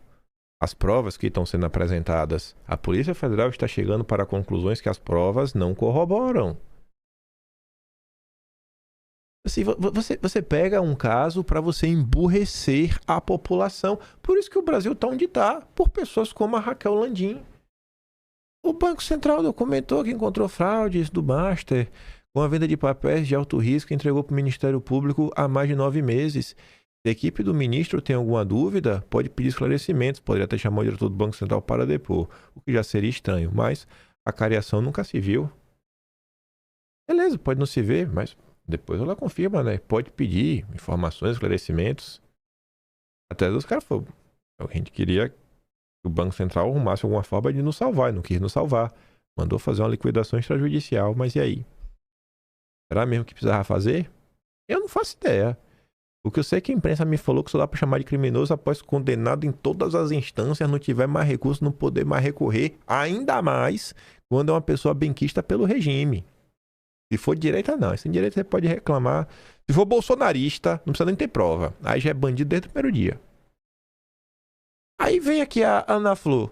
as provas que estão sendo apresentadas. A Polícia Federal está chegando para conclusões que as provas não corroboram. Assim, você pega um caso para você emburrecer a população. Por isso que o Brasil está onde está, por pessoas como a Raquel Landim. O Banco Central documentou que encontrou fraudes do Master com a venda de papéis de alto risco e entregou para o Ministério Público há mais de 9 meses. Se a equipe do ministro tem alguma dúvida, pode pedir esclarecimentos, poderia até chamar o diretor do Banco Central para depor, o que já seria estranho, mas a cariação nunca se viu. Beleza, pode não se ver, mas depois ela confirma, né? Pode pedir informações, esclarecimentos. Até os caras falaram, a gente queria que o Banco Central arrumasse alguma forma de nos salvar, não quis nos salvar. Mandou fazer uma liquidação extrajudicial, mas e aí? Será mesmo que precisava fazer? Eu não faço ideia. O que eu sei é que a imprensa me falou que só dá para chamar de criminoso após condenado em todas as instâncias, não tiver mais recurso, não poder mais recorrer, ainda mais quando é uma pessoa benquista pelo regime. Se for de direita, não. Se de direita, você pode reclamar. Se for bolsonarista, não precisa nem ter prova. Aí já é bandido desde o primeiro dia. Aí vem aqui a Ana Flor.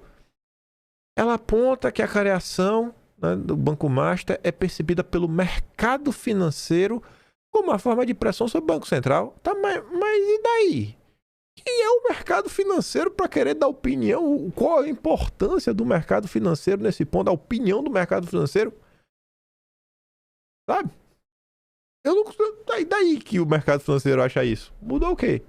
Ela aponta que a cariação, né, do Banco Master é percebida pelo mercado financeiro como uma forma de pressão sobre o Banco Central. Tá, mas e daí? Quem é o mercado financeiro para querer dar opinião? Qual a importância do mercado financeiro nesse ponto? A opinião do mercado financeiro? Sabe? Eu não. Daí que o mercado financeiro acha isso. Mudou o quê?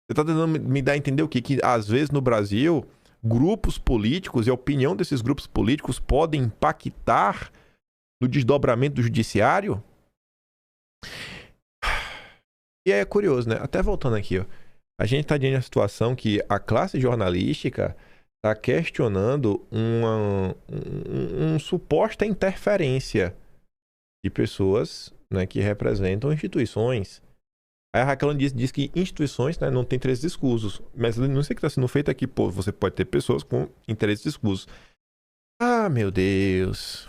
Você tá tentando me dar a entender o quê? Que às vezes no Brasil, grupos políticos e a opinião desses grupos políticos podem impactar no desdobramento do judiciário? E é curioso, né? Até voltando aqui, ó. A gente tá diante de uma situação que a classe jornalística está questionando uma suposta interferência de pessoas, né, que representam instituições. Aí a Raquel diz que instituições, né, não têm interesses escusos. Mas não sei o que está sendo feito aqui. Pô, você pode ter pessoas com interesses escusos. Ah, meu Deus.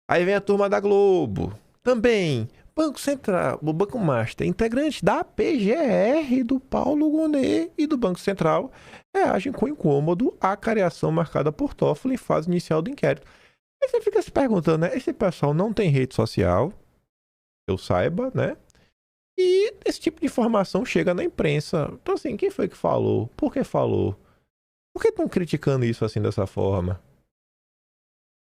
Aí vem a turma da Globo. Também. Banco Central, o Banco Master, integrante da PGR do Paulo Gonet e do Banco Central, reagem com incômodo à cariação marcada por Toffoli em fase inicial do inquérito. Aí você fica se perguntando, né? Esse pessoal não tem rede social, eu saiba, né? E esse tipo de informação chega na imprensa. Então, assim, quem foi que falou? Por que falou? Por que estão criticando isso assim dessa forma?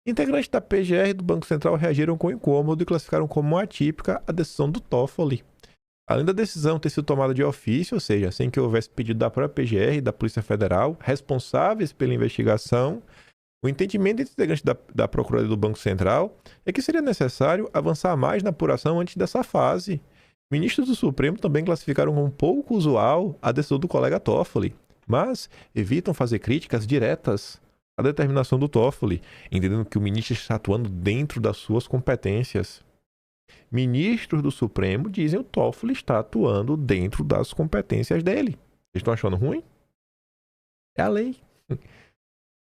Integrantes da PGR e do Banco Central reagiram com incômodo e classificaram como atípica a decisão do Toffoli. Além da decisão ter sido tomada de ofício, ou seja, sem que houvesse pedido da própria PGR e da Polícia Federal, responsáveis pela investigação, o entendimento entre integrantes da Procuradoria do Banco Central é que seria necessário avançar mais na apuração antes dessa fase. Ministros do Supremo também classificaram como pouco usual a decisão do colega Toffoli. mas evitam fazer críticas diretas à determinação do Toffoli, entendendo que o ministro está atuando dentro das suas competências. Ministros do Supremo dizem que o Toffoli está atuando dentro das competências dele. Vocês estão achando ruim? É a lei.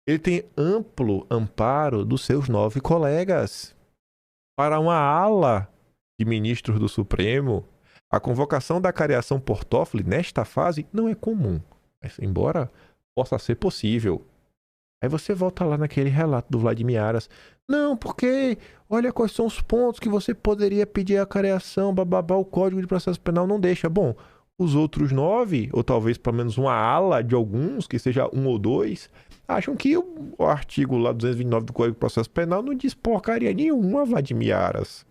Ele tem amplo amparo dos seus 9 colegas. Para uma ala de ministros do Supremo, a convocação da cariação por Toffoli nesta fase não é comum, mas embora possa ser possível. Aí você volta lá naquele relato do Vladimir Aras. Não, porque olha quais são os pontos que você poderia pedir a cariação, bababá, o Código de Processo Penal não deixa. Bom, os outros 9, ou talvez pelo menos uma ala de alguns, que seja 1 ou 2, acham que o artigo lá 229 do Código de Processo Penal não diz porcaria nenhuma, Vladimir Aras.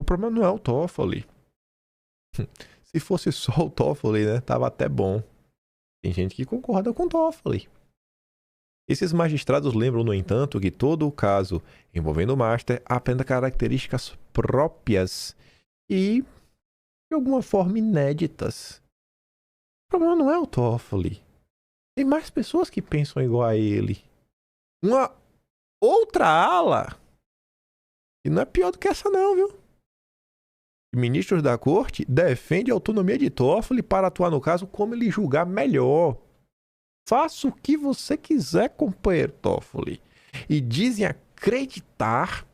O problema não é o Toffoli. Se fosse só o Toffoli, né, tava até bom. Tem gente que concorda com o Toffoli. Esses magistrados lembram, no entanto, que todo o caso envolvendo o Master apresenta características próprias e, de alguma forma, inéditas. O problema não é o Toffoli. Tem mais pessoas que pensam igual a ele. Uma outra ala, e não é pior do que essa não, viu? Ministros da corte defendem a autonomia de Toffoli para atuar no caso como ele julgar melhor. Faça o que você quiser, companheiro Toffoli. E dizem acreditar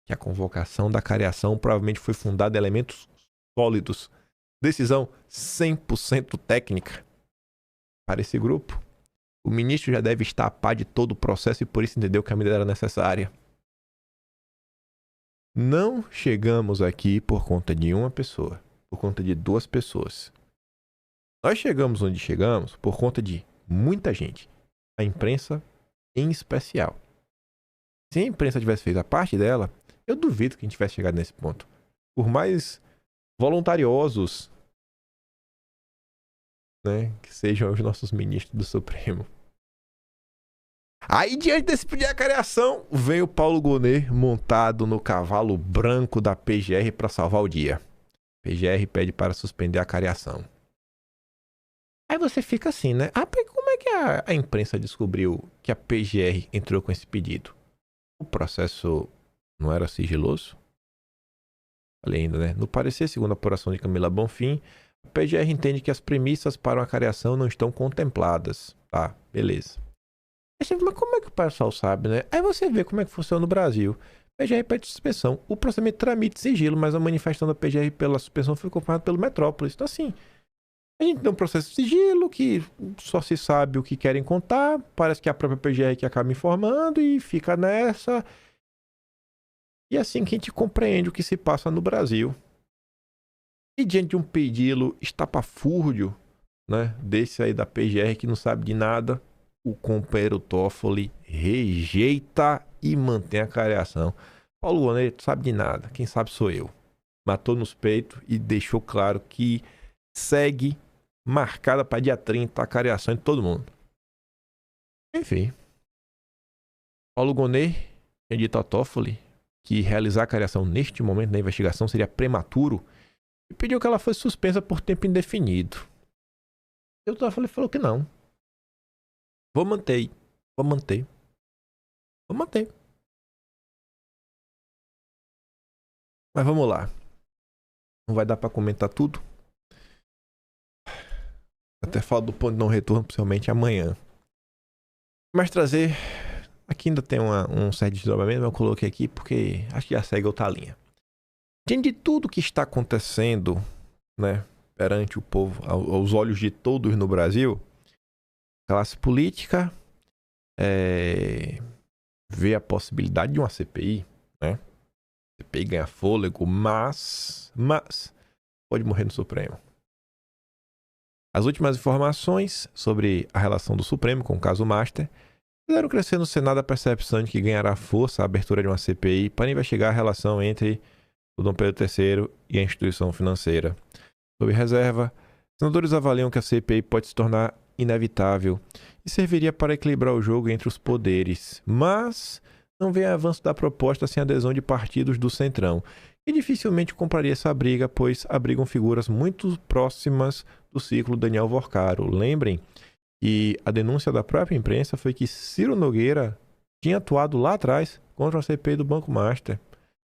que a convocação da cariação provavelmente foi fundada em elementos sólidos. Decisão 100% técnica. Para esse grupo, o ministro já deve estar a par de todo o processo e por isso entendeu que a medida era necessária. Não chegamos aqui por conta de uma pessoa, por conta de 2 pessoas. Nós chegamos onde chegamos por conta de muita gente, a imprensa em especial. Se a imprensa tivesse feito a parte dela, eu duvido que a gente tivesse chegado nesse ponto. Por mais voluntariosos, né, que sejam os nossos ministros do Supremo. Aí, diante desse pedido de cariação, vem o Paulo Gonet montado no cavalo branco da PGR para salvar o dia. PGR pede para suspender a cariação. Aí você fica assim, né? Ah, como é que a imprensa descobriu que a PGR entrou com esse pedido? O processo não era sigiloso? Falei ainda, né? No parecer, segundo a apuração de Camila Bonfim, a PGR entende que as premissas para uma cariação não estão contempladas. Tá, beleza. Mas como é que o pessoal sabe, né? Aí você vê como é que funciona no Brasil. PGR pede suspensão. O procedimento tramite sigilo, mas a manifestação da PGR pela suspensão foi acompanhada pelo Metrópolis. Então, assim, a gente tem um processo de sigilo que só se sabe o que querem contar. Parece que é a própria PGR que acaba informando e fica nessa. E é assim que a gente compreende o que se passa no Brasil. E diante de um pedido estapafúrdio, né, desse aí da PGR que não sabe de nada, o companheiro Toffoli rejeita e mantém a cariação. Paulo Gonet sabe de nada, quem sabe sou eu. Matou nos peitos e deixou claro que segue marcada para dia 30 a cariação de todo mundo. Enfim, Paulo Gonet tinha dito a Toffoli que realizar a cariação neste momento da investigação seria prematuro e pediu que ela fosse suspensa por tempo indefinido. E o Toffoli falou que não. Vou manter. Mas vamos lá. Não vai dar para comentar tudo. Até falo do ponto de não retorno, possivelmente amanhã. Mas trazer... Aqui ainda tem um certo desdobramento, mas eu coloquei aqui porque acho que já segue outra linha. Diante de tudo que está acontecendo, né, perante o povo, aos olhos de todos no Brasil, classe política vê a possibilidade de uma CPI, né? CPI ganha fôlego, mas pode morrer no Supremo. As últimas informações sobre a relação do Supremo com o caso Master fizeram crescer no Senado a percepção de que ganhará força a abertura de uma CPI para investigar a relação entre o Dom Pedro III e a instituição financeira. Sob reserva, senadores avaliam que a CPI pode se tornar inevitável e serviria para equilibrar o jogo entre os poderes, mas não vê avanço da proposta sem adesão de partidos do Centrão, e dificilmente compraria essa briga, pois abrigam figuras muito próximas do ciclo Daniel Vorcaro. Lembrem que a denúncia da própria imprensa foi que Ciro Nogueira tinha atuado lá atrás contra a CPI do Banco Master.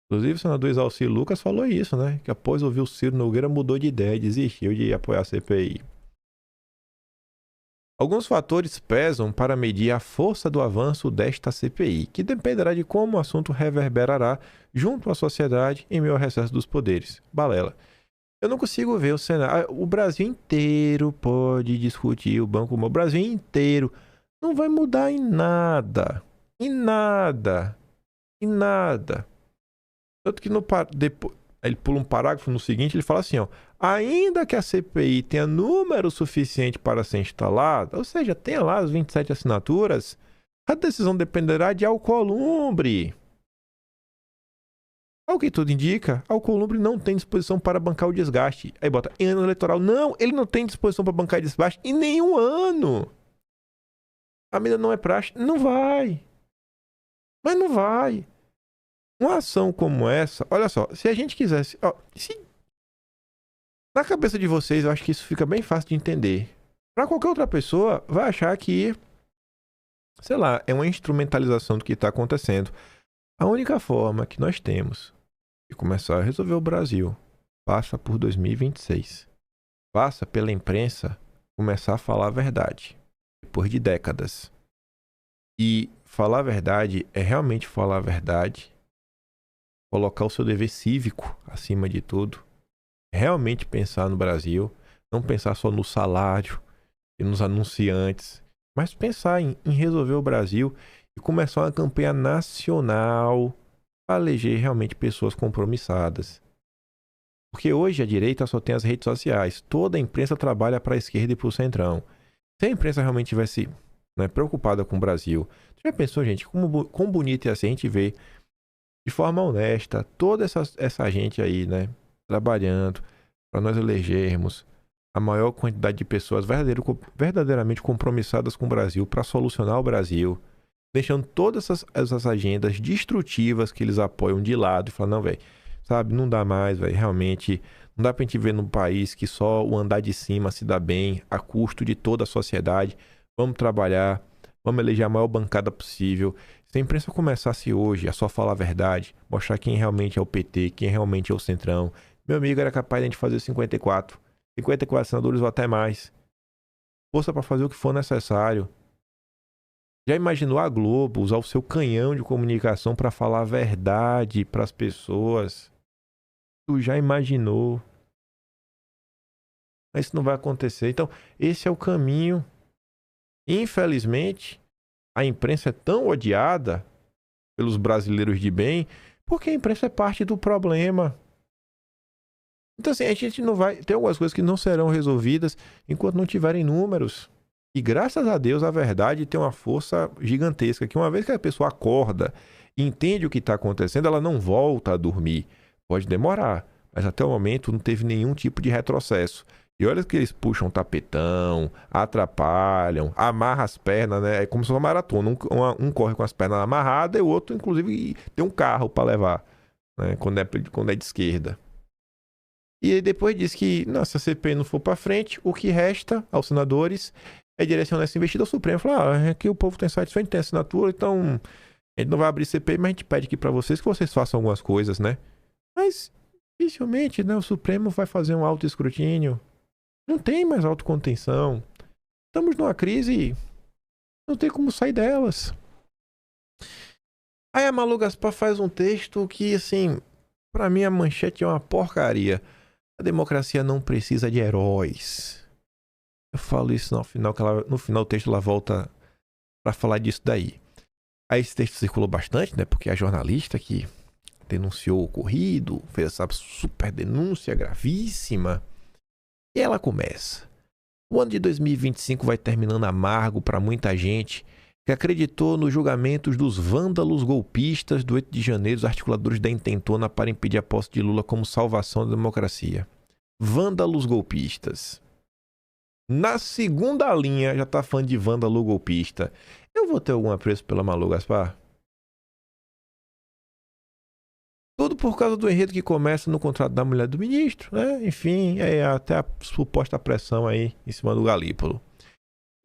Inclusive, o senador Exalcir Lucas falou isso, né? Que após ouvir o Ciro Nogueira mudou de ideia e desistiu de apoiar a CPI. Alguns fatores pesam para medir a força do avanço desta CPI, que dependerá de como o assunto reverberará junto à sociedade em meio ao recesso dos poderes. Balela. Eu não consigo ver o cenário. O Brasil inteiro pode discutir o Banco Master. O Brasil inteiro não vai mudar em nada. Em nada. Em nada. Tanto que depois, ele pula um parágrafo no seguinte, ele fala assim, ó, ainda que a CPI tenha número suficiente para ser instalada, ou seja, tenha lá as 27 assinaturas, a decisão dependerá de Alcolumbre. Ao que tudo indica, Alcolumbre não tem disposição para bancar o desgaste. Aí bota, em ano eleitoral. Não, ele não tem disposição para bancar desgaste em nenhum ano. A medida não é praxe. Não vai. Mas não vai. Uma ação como essa, olha só, se a gente quisesse... Ó, na cabeça de vocês, eu acho que isso fica bem fácil de entender. Para qualquer outra pessoa, vai achar que, sei lá, é uma instrumentalização do que está acontecendo. A única forma que nós temos de começar a resolver o Brasil passa por 2026. Passa pela imprensa começar a falar a verdade. Depois de décadas. E falar a verdade é realmente falar a verdade. Colocar o seu dever cívico acima de tudo. Realmente pensar no Brasil. Não pensar só no salário e nos anunciantes. Mas pensar em resolver o Brasil e começar uma campanha nacional para eleger realmente pessoas compromissadas. Porque hoje a direita só tem as redes sociais. Toda a imprensa trabalha para a esquerda e para o centrão. Se a imprensa realmente tivesse, né, preocupada com o Brasil, você já pensou, gente, como bonito é assim a gente ver de forma honesta toda essa gente aí, né, trabalhando para nós elegermos a maior quantidade de pessoas verdadeiramente compromissadas com o Brasil para solucionar o Brasil, deixando todas essas agendas destrutivas que eles apoiam de lado e falando, não, velho, sabe, não dá mais, velho, realmente não dá pra gente ver num país que só o andar de cima se dá bem a custo de toda a sociedade. Vamos trabalhar, vamos eleger a maior bancada possível. Se a imprensa começasse hoje a só falar a verdade, mostrar quem realmente é o PT, quem realmente é o Centrão, meu amigo, era capaz de a gente fazer 54 senadores ou até mais. Força para fazer o que for necessário. Já imaginou a Globo usar o seu canhão de comunicação para falar a verdade para as pessoas? Tu já imaginou? Mas isso não vai acontecer. Então, esse é o caminho. Infelizmente, a imprensa é tão odiada pelos brasileiros de bem porque a imprensa é parte do problema. Então, assim, a gente não vai... Tem algumas coisas que não serão resolvidas enquanto não tiverem números. E graças a Deus a verdade tem uma força gigantesca, que uma vez que a pessoa acorda e entende o que está acontecendo, ela não volta a dormir. Pode demorar, mas até o momento não teve nenhum tipo de retrocesso. E olha que eles puxam tapetão, atrapalham, amarram as pernas, né? É como se fosse uma maratona. Um corre com as pernas amarradas e o outro, inclusive, tem um carro para levar, né? Quando é de esquerda. E aí depois diz que, se a CPI não for para frente, o que resta aos senadores é direcionar essa investida ao Supremo. Falar, aqui o povo está insatisfeito, tem assinatura, então a gente não vai abrir CPI, mas a gente pede aqui para vocês que vocês façam algumas coisas, né? Mas, dificilmente, né, o Supremo vai fazer um autoescrutínio. Não tem mais autocontenção. Estamos numa crise, não tem como sair delas. Aí a Malu Gaspar faz um texto que, assim, para mim a manchete é uma porcaria. A democracia não precisa de heróis. Eu falo isso no final, no final do texto ela volta para falar disso daí. Aí esse texto circulou bastante, né? Porque a jornalista que denunciou o ocorrido, fez essa super denúncia gravíssima. E ela começa. O ano de 2025 vai terminando amargo para muita gente que acreditou nos julgamentos dos vândalos golpistas do 8 de janeiro, os articuladores da intentona para impedir a posse de Lula como salvação da democracia. Vândalos golpistas. Na segunda linha, já tá falando de vândalo golpista. Eu vou ter algum apreço pela Malu Gaspar? Tudo por causa do enredo que começa no contrato da mulher do ministro, né? Enfim, até a suposta pressão aí em cima do Galípolo.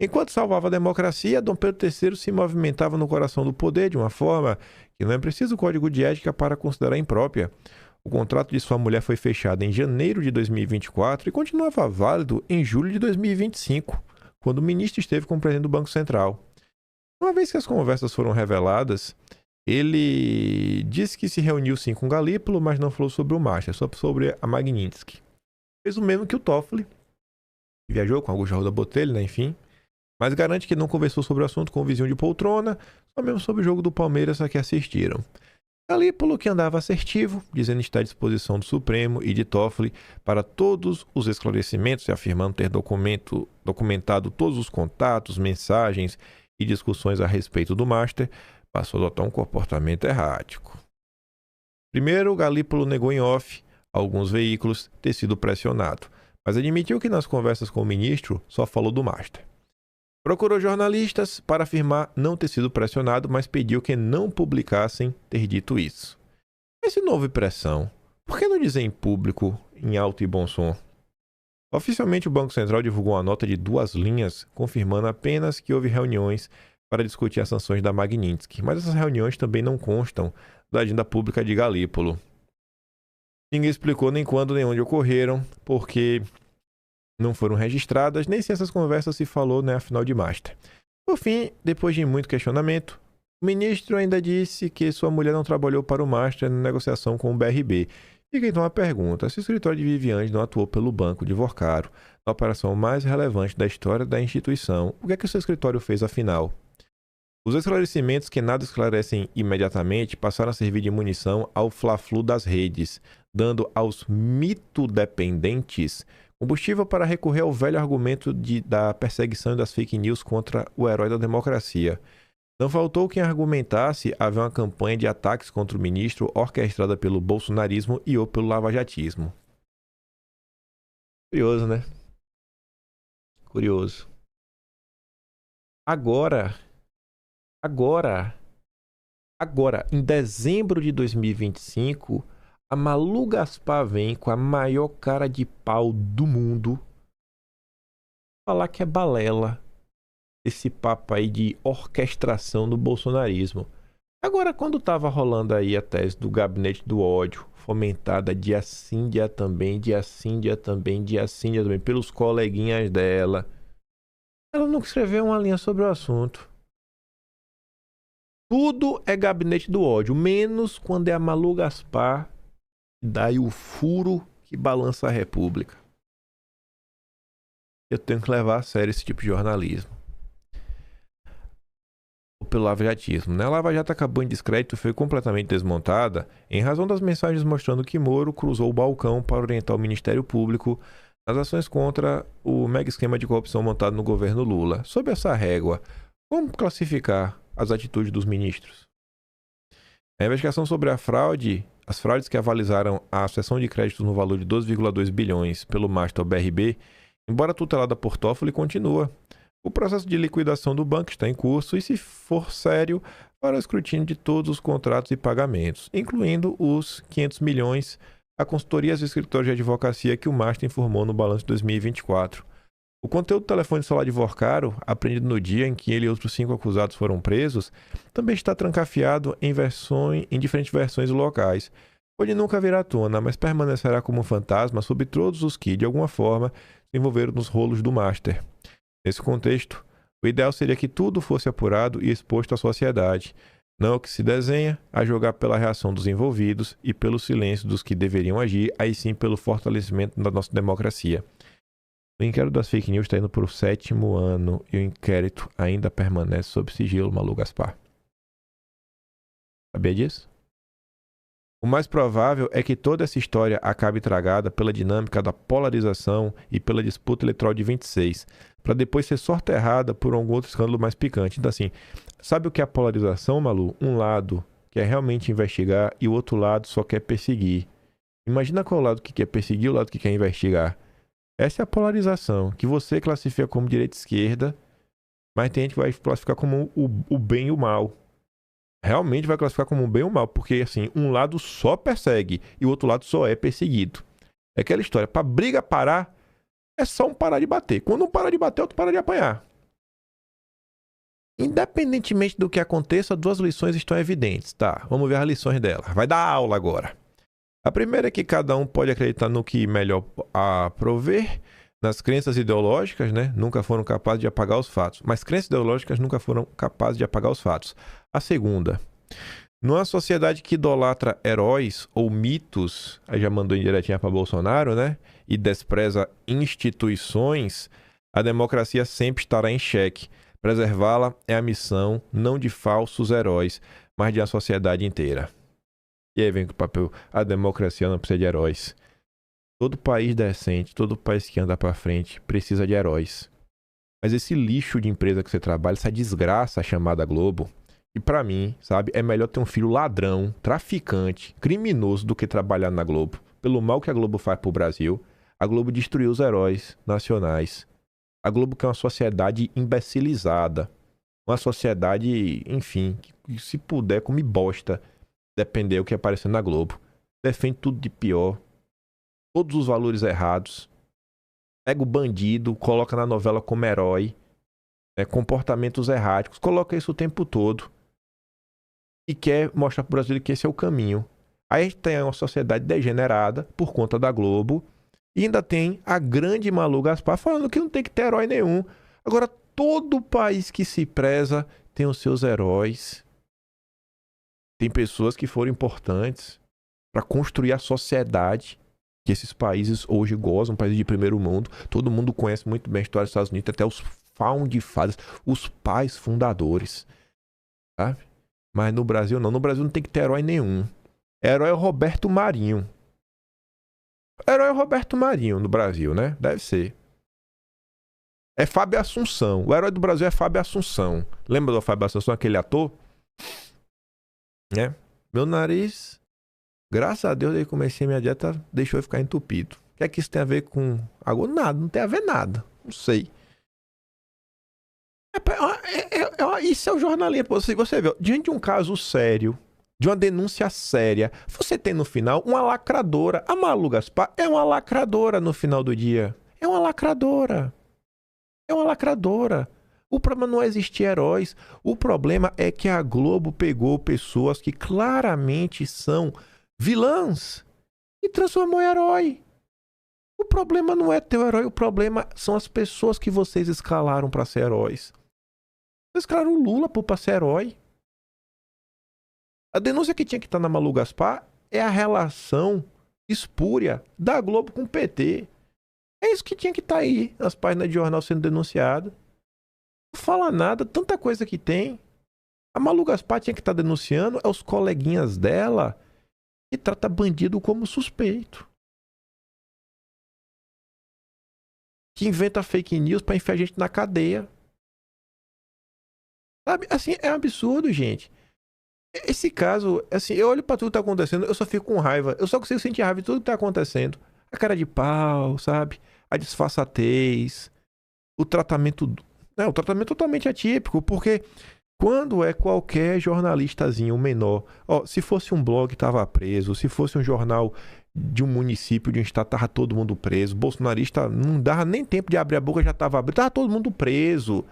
Enquanto salvava a democracia, Dom Pedro III se movimentava no coração do poder de uma forma que não é preciso código de ética para considerar imprópria. O contrato de sua mulher foi fechado em janeiro de 2024 e continuava válido em julho de 2025, quando o ministro esteve como presidente do Banco Central. Uma vez que as conversas foram reveladas, ele disse que se reuniu sim com Galípolo, mas não falou sobre o Master, só sobre a Magnitsky. Fez o mesmo que o Toffoli, que viajou com Augusto Arruda Botelho, né, enfim, mas garante que não conversou sobre o assunto com o vizinho de poltrona, só mesmo sobre o jogo do Palmeiras a que assistiram. Galípolo, que andava assertivo, dizendo estar à disposição do Supremo e de Toffoli para todos os esclarecimentos e afirmando ter documentado todos os contatos, mensagens e discussões a respeito do Master, passou a adotar um comportamento errático. Primeiro, Galípolo negou em off a alguns veículos ter sido pressionado, mas admitiu que nas conversas com o ministro só falou do Master. Procurou jornalistas para afirmar não ter sido pressionado, mas pediu que não publicassem ter dito isso. Mas se não houve pressão, por que não dizer em público, em alto e bom som? Oficialmente, o Banco Central divulgou uma nota de 2 linhas, confirmando apenas que houve reuniões para discutir as sanções da Magnitsky, mas essas reuniões também não constam da agenda pública de Galípolo. Ninguém explicou nem quando nem onde ocorreram, porque não foram registradas, nem se essas conversas se falou, né, afinal de Master. Por fim, depois de muito questionamento, o ministro ainda disse que sua mulher não trabalhou para o Master na negociação com o BRB. Fica então a pergunta, se o escritório de Viviane não atuou pelo Banco de Vorcaro, na operação mais relevante da história da instituição, o que é que o seu escritório fez afinal? Os esclarecimentos que nada esclarecem imediatamente passaram a servir de munição ao fla-flu das redes, dando aos mitodependentes combustível para recorrer ao velho argumento da perseguição e das fake news contra o herói da democracia. Não faltou quem argumentasse haver uma campanha de ataques contra o ministro orquestrada pelo bolsonarismo e ou pelo lavajatismo. Curioso, né? Curioso. Agora, em dezembro de 2025, a Malu Gaspar vem com a maior cara de pau do mundo falar que é balela esse papo aí de orquestração do bolsonarismo. Agora, quando estava rolando aí a tese do gabinete do ódio, fomentada dia sim, dia também, dia sim, dia também, dia sim, dia também, pelos coleguinhas dela, ela nunca escreveu uma linha sobre o assunto. Tudo é gabinete do ódio, menos quando é a Malu Gaspar que dá aí o furo que balança a República. Eu tenho que levar a sério esse tipo de jornalismo. Ou pelo lavajatismo, né? A Lava Jato acabou em descrédito e foi completamente desmontada em razão das mensagens mostrando que Moro cruzou o balcão para orientar o Ministério Público nas ações contra o mega esquema de corrupção montado no governo Lula. Sob essa régua, como classificar as atitudes dos ministros? A investigação sobre as fraudes que avalizaram a cessão de créditos no valor de 12,2 bilhões pelo Master BRB, embora tutelada por Toffoli, continua. O processo de liquidação do banco está em curso e, se for sério, para o escrutínio de todos os contratos e pagamentos, incluindo os 500 milhões a consultorias e escritórios de advocacia que o Master informou no balanço de 2024. O conteúdo do telefone celular de Vorcaro, apreendido no dia em que ele e outros 5 acusados foram presos, também está trancafiado em diferentes versões locais. Pode nunca vir à tona, mas permanecerá como um fantasma sobre todos os que, de alguma forma, se envolveram nos rolos do Master. Nesse contexto, o ideal seria que tudo fosse apurado e exposto à sociedade, não o que se desenha, a jogar pela reação dos envolvidos e pelo silêncio dos que deveriam agir, aí sim pelo fortalecimento da nossa democracia. O inquérito das fake news está indo para o 7º ano e o inquérito ainda permanece sob sigilo, Malu Gaspar. Sabia disso? O mais provável é que toda essa história acabe tragada pela dinâmica da polarização e pela disputa eleitoral de 26, para depois ser sorteada por algum outro escândalo mais picante. Então, assim, sabe o que é a polarização, Malu? Um lado quer realmente investigar e o outro lado só quer perseguir. Imagina qual é o lado que quer perseguir e o lado que quer investigar. Essa é a polarização, que você classifica como direita e esquerda, mas tem gente que vai classificar como o bem e o mal. realmente vai classificar como um bem ou mal, porque assim, um lado só persegue e o outro lado só é perseguido. É aquela história, pra briga parar, é só um parar de bater. Quando um para de bater, outro para de apanhar. Independentemente do que aconteça, 2 lições estão evidentes, tá? Vamos ver as lições dela. Vai dar aula agora. A primeira é que cada um pode acreditar no que melhor prover, nas crenças ideológicas, né? Nunca foram capazes de apagar os fatos. Mas crenças ideológicas nunca foram capazes de apagar os fatos. A segunda, numa sociedade que idolatra heróis ou mitos, aí já mandou indiretinha para Bolsonaro, né? E despreza instituições, a democracia sempre estará em xeque. Preservá-la é a missão, não de falsos heróis, mas de uma sociedade inteira. E aí vem com o papel, a democracia não precisa de heróis. Todo país decente, todo país que anda pra frente, precisa de heróis. Mas esse lixo de empresa que você trabalha, essa desgraça chamada Globo, e pra mim, sabe, é melhor ter um filho ladrão, traficante, criminoso do que trabalhar na Globo. Pelo mal que a Globo faz pro Brasil, a Globo destruiu os heróis nacionais. A Globo que é uma sociedade imbecilizada. Uma sociedade, enfim, que se puder come bosta, depender do que aparecer na Globo. Defende tudo de pior. Todos os valores errados. Pega o bandido, coloca na novela como herói. Comportamentos erráticos. Coloca isso o tempo todo. E quer mostrar pro Brasil que esse é o caminho. Aí a gente tem uma sociedade degenerada por conta da Globo. E ainda tem a grande Malu Gaspar falando que não tem que ter herói nenhum. Agora, todo país que se preza tem os seus heróis. Tem pessoas que foram importantes para construir a sociedade que esses países hoje gozam, países de primeiro mundo. Todo mundo conhece muito bem a história dos Estados Unidos, até os founding fathers, os pais fundadores. Sabe? Mas no Brasil não. No Brasil não tem que ter herói nenhum. Herói é o Roberto Marinho. Herói é o Roberto Marinho no Brasil, né? Deve ser. É Fábio Assunção. O herói do Brasil é Fábio Assunção. Lembra do Fábio Assunção, aquele ator? Meu nariz, graças a Deus, eu comecei minha dieta, deixou eu ficar entupido. O que é que isso tem a ver com agora? Nada, não tem a ver nada. Não sei. Isso é o jornalismo. Você vê, diante de um caso sério, de uma denúncia séria, você tem no final uma lacradora. A Malu Gaspar é uma lacradora no final do dia. É uma lacradora. É uma lacradora. O problema não é existir heróis. O problema é que a Globo pegou pessoas que claramente são vilãs e transformou em herói. O problema não é ter o herói. O problema são as pessoas que vocês escalaram para ser heróis. Vocês escalaram o Lula para ser herói. A denúncia que tinha que estar na Malu Gaspar é a relação espúria da Globo com o PT. É isso que tinha que estar aí nas páginas de jornal sendo denunciado. Não fala nada, tanta coisa que tem. A Malu Gaspar tinha que estar denunciando os coleguinhas dela que trata bandido como suspeito. Que inventa fake news para enfiar a gente na cadeia. Sabe? Assim, é um absurdo, gente. Esse caso, assim, eu olho pra tudo que tá acontecendo, eu só fico com raiva. Eu só consigo sentir raiva de tudo que tá acontecendo. A cara de pau, sabe? A disfarçatez. O tratamento totalmente atípico, porque quando é qualquer jornalistazinho menor, se fosse um blog tava preso, se fosse um jornal de um município, de um estado, tava todo mundo preso. Bolsonarista não dava nem tempo de abrir a boca, já tava abrindo, tava todo mundo preso.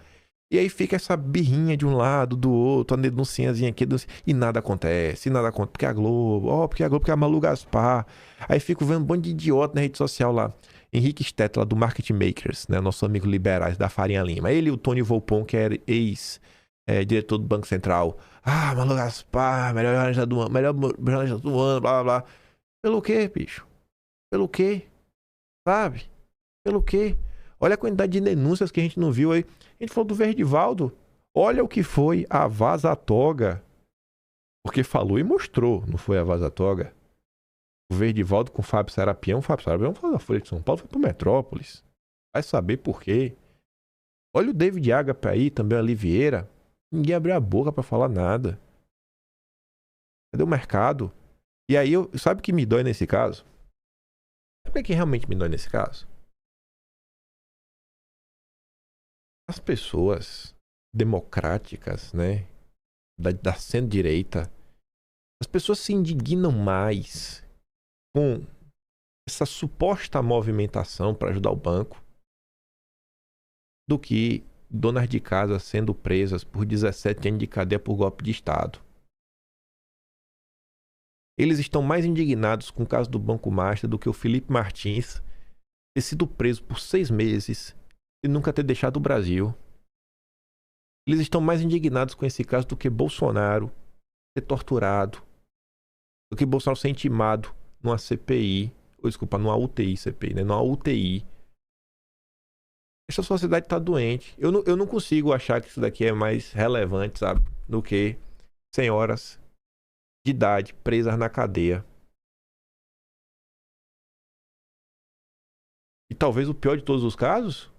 E aí fica essa birrinha de um lado, do outro, a denunciazinha aqui, e nada acontece, porque a Globo, porque a Malu Gaspar. Aí fico vendo um monte de idiota na rede social lá. Henrique Stettler, do Market Makers, né, nosso amigo liberais da Farinha Lima. Ele e o Tony Volpon, que era ex-diretor do Banco Central. Malu Gaspar, melhor jornalista do ano, blá, blá, blá. Pelo quê, bicho? Pelo quê? Sabe? Pelo quê? Olha a quantidade de denúncias que a gente não viu aí. A gente falou do Verdivaldo. Olha o que foi a vaza-toga. Porque falou e mostrou, não foi a vaza-toga. O Verdivaldo com o Fábio Serapião. O Fábio Serapião foi da Folha de São Paulo, foi pro Metrópolis. Vai saber por quê. Olha o David Agape aí, também a Oliveira. Ninguém abriu a boca pra falar nada. Cadê o mercado? E aí, sabe o que me dói nesse caso? Sabe o que realmente me dói nesse caso? As pessoas democráticas, né, da centro-direita, as pessoas se indignam mais com essa suposta movimentação para ajudar o banco do que donas de casa sendo presas por 17 anos de cadeia por golpe de Estado. Eles estão mais indignados com o caso do Banco Master do que o Felipe Martins ter sido preso por 6 meses e nunca ter deixado o Brasil. Eles estão mais indignados com esse caso do que Bolsonaro ser torturado, do que Bolsonaro ser intimado numa CPI, ou desculpa, numa UTI CPI, né? Numa UTI. Essa sociedade está doente. Eu não consigo achar que isso daqui é mais relevante, sabe, do que senhoras de idade presas na cadeia. E talvez o pior de todos os casos,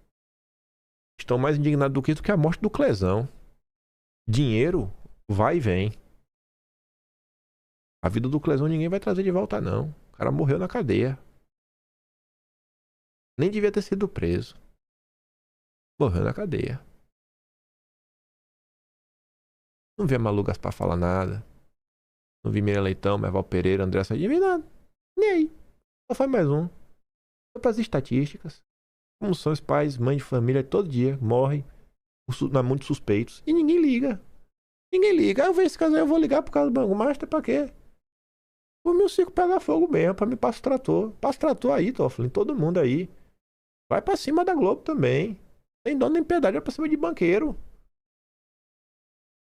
estão mais indignados do que a morte do Clezão. Dinheiro vai e vem. A vida do Clezão ninguém vai trazer de volta, não. O cara morreu na cadeia. Nem devia ter sido preso. Morreu na cadeia. Não vi a Malu Gaspar falar nada. Não vi Miriam Leitão, Merval Pereira, André Sadi, não vi nada. Nem aí. Só foi mais um. Foi para as estatísticas. Como são os pais, mães de família, todo dia morrem na mão de suspeitos. E ninguém liga. Ninguém liga. Eu vejo esse caso aí, eu vou ligar por causa do Banco Master, pra quê? O meu circo pegar fogo mesmo, pra me passar trator. Passa trator aí, Toffoli, todo mundo aí. Vai pra cima da Globo também. Sem dó nem piedade, vai pra cima de banqueiro.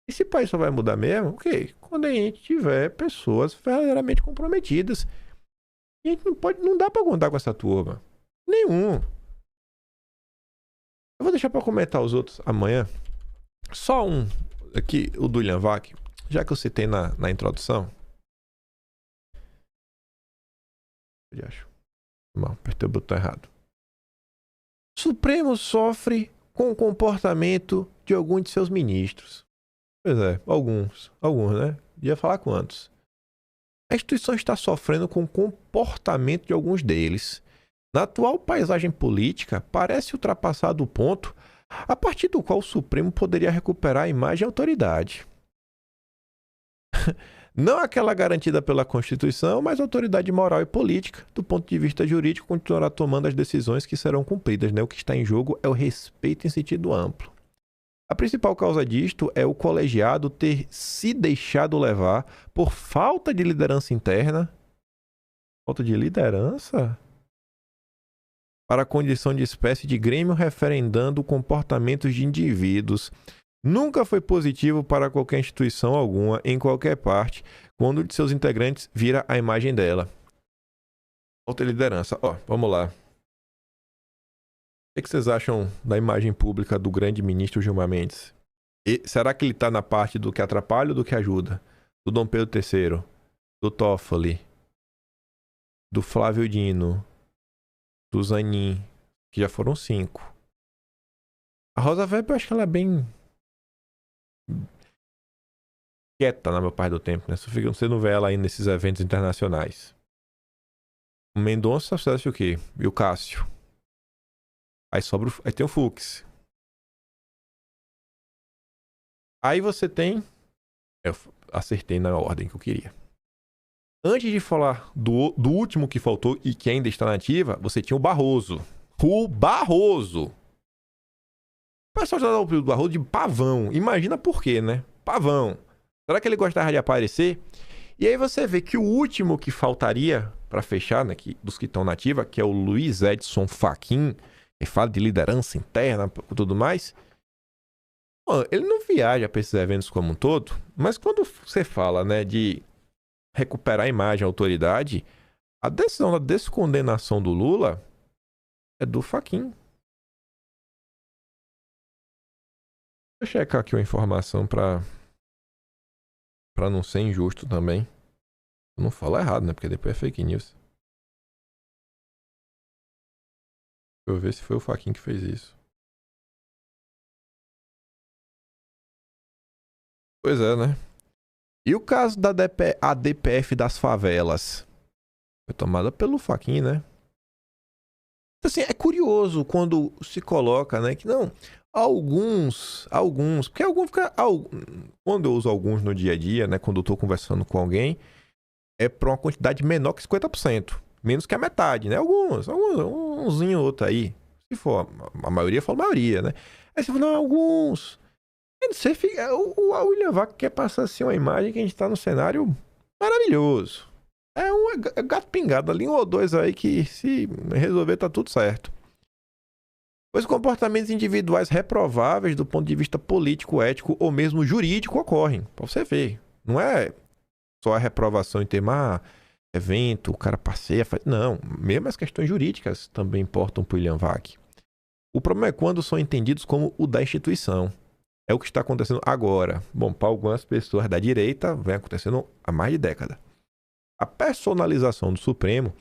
Esse país só vai mudar mesmo, ok? Quando a gente tiver pessoas verdadeiramente comprometidas. E a gente não dá pra contar com essa turma. Nenhum. Eu vou deixar pra comentar os outros amanhã. Só um aqui, o do William Vac, já que eu citei na introdução. Eu acho. Não, apertei o botão errado. Supremo sofre com o comportamento de alguns de seus ministros. Pois é, alguns, né? Ia falar quantos. A instituição está sofrendo com o comportamento de alguns deles. Na atual paisagem política, parece ultrapassado o ponto a partir do qual o Supremo poderia recuperar a imagem e a autoridade. Não aquela garantida pela Constituição, mas a autoridade moral e política. Do ponto de vista jurídico, continuará tomando as decisões que serão cumpridas, né? O que está em jogo é o respeito em sentido amplo. A principal causa disto é o colegiado ter se deixado levar por falta de liderança interna. Falta de liderança? Para a condição de espécie de grêmio referendando comportamentos de indivíduos. Nunca foi positivo para qualquer instituição alguma, em qualquer parte, quando um de seus integrantes vira a imagem dela. Falta de liderança. Vamos lá. O que vocês acham da imagem pública do grande ministro Gilmar Mendes? Será que ele está na parte do que atrapalha ou do que ajuda? Do Dom Pedro III, do Toffoli, do Flávio Dino, do Zanin, que já foram 5. A Rosa Weber, eu acho que ela é bem quieta na maior parte do tempo, né? Você não vê ela aí nesses eventos internacionais. O Mendonça, você acha o quê? E o Cássio? Aí tem o Fux. Aí você tem... Eu acertei na ordem que eu queria. Antes de falar do último que faltou e que ainda está na ativa, você tinha o Barroso. O Barroso! O pessoal já dá o apelido do Barroso de pavão. Imagina por quê, né? Pavão. Será que ele gostava de aparecer? E aí você vê que o último que faltaria para fechar, né, dos que estão na ativa, que é o Luiz Edson Fachin, que fala de liderança interna e tudo mais. Bom, ele não viaja para esses eventos como um todo, mas quando você fala, né, de recuperar a imagem, a autoridade, a decisão da descondenação do Lula é do Fachin. Deixa eu checar aqui uma informação para não ser injusto também. Eu não falo errado, né? Porque depois é fake news. Deixa eu ver se foi o Fachin que fez isso. Pois é, né? E o caso da ADPF das favelas? Foi tomada pelo Fachin, né? Assim, é curioso quando se coloca, né, que não, alguns, porque alguns fica, Quando eu uso alguns no dia a dia, né, quando eu estou conversando com alguém, é para uma quantidade menor que 50%. Menos que a metade, né? Alguns, umzinho outro aí. Se for, a maioria, eu falo maioria, né? Aí você fala, não, alguns. Você fica, o William Vac quer passar assim uma imagem que a gente tá num cenário maravilhoso. É um gato pingado ali, um ou dois aí que se resolver tá tudo certo. Pois comportamentos individuais reprováveis do ponto de vista político, ético ou mesmo jurídico ocorrem. Pra você ver. Não é só a reprovação em termos, evento, o cara passeia, faz... Não, mesmo as questões jurídicas também importam para o William Vac. O problema é quando são entendidos como o da instituição. É o que está acontecendo agora. Bom, para algumas pessoas da direita, vem acontecendo há mais de década. A personalização do Supremo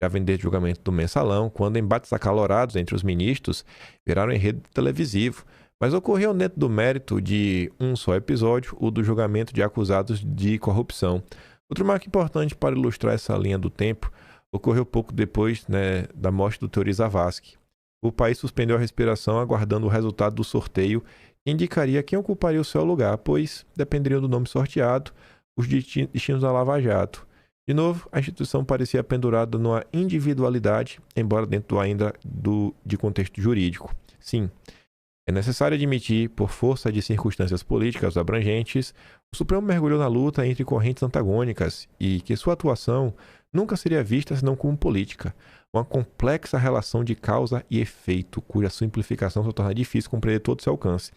já vem desde o julgamento do Mensalão, quando embates acalorados entre os ministros viraram enredo televisivo, mas ocorreu dentro do mérito de um só episódio, o do julgamento de acusados de corrupção. Outro marco importante para ilustrar essa linha do tempo ocorreu pouco depois, né, da morte do Teori Zavascki. O país suspendeu a respiração aguardando o resultado do sorteio que indicaria quem ocuparia o seu lugar, pois dependeriam do nome sorteado os destinos da Lava Jato. De novo, a instituição parecia pendurada numa individualidade, embora dentro ainda de contexto jurídico. Sim, é necessário admitir, por força de circunstâncias políticas abrangentes, o Supremo mergulhou na luta entre correntes antagônicas e que sua atuação nunca seria vista senão como política, uma complexa relação de causa e efeito, cuja simplificação só torna difícil compreender todo o seu alcance.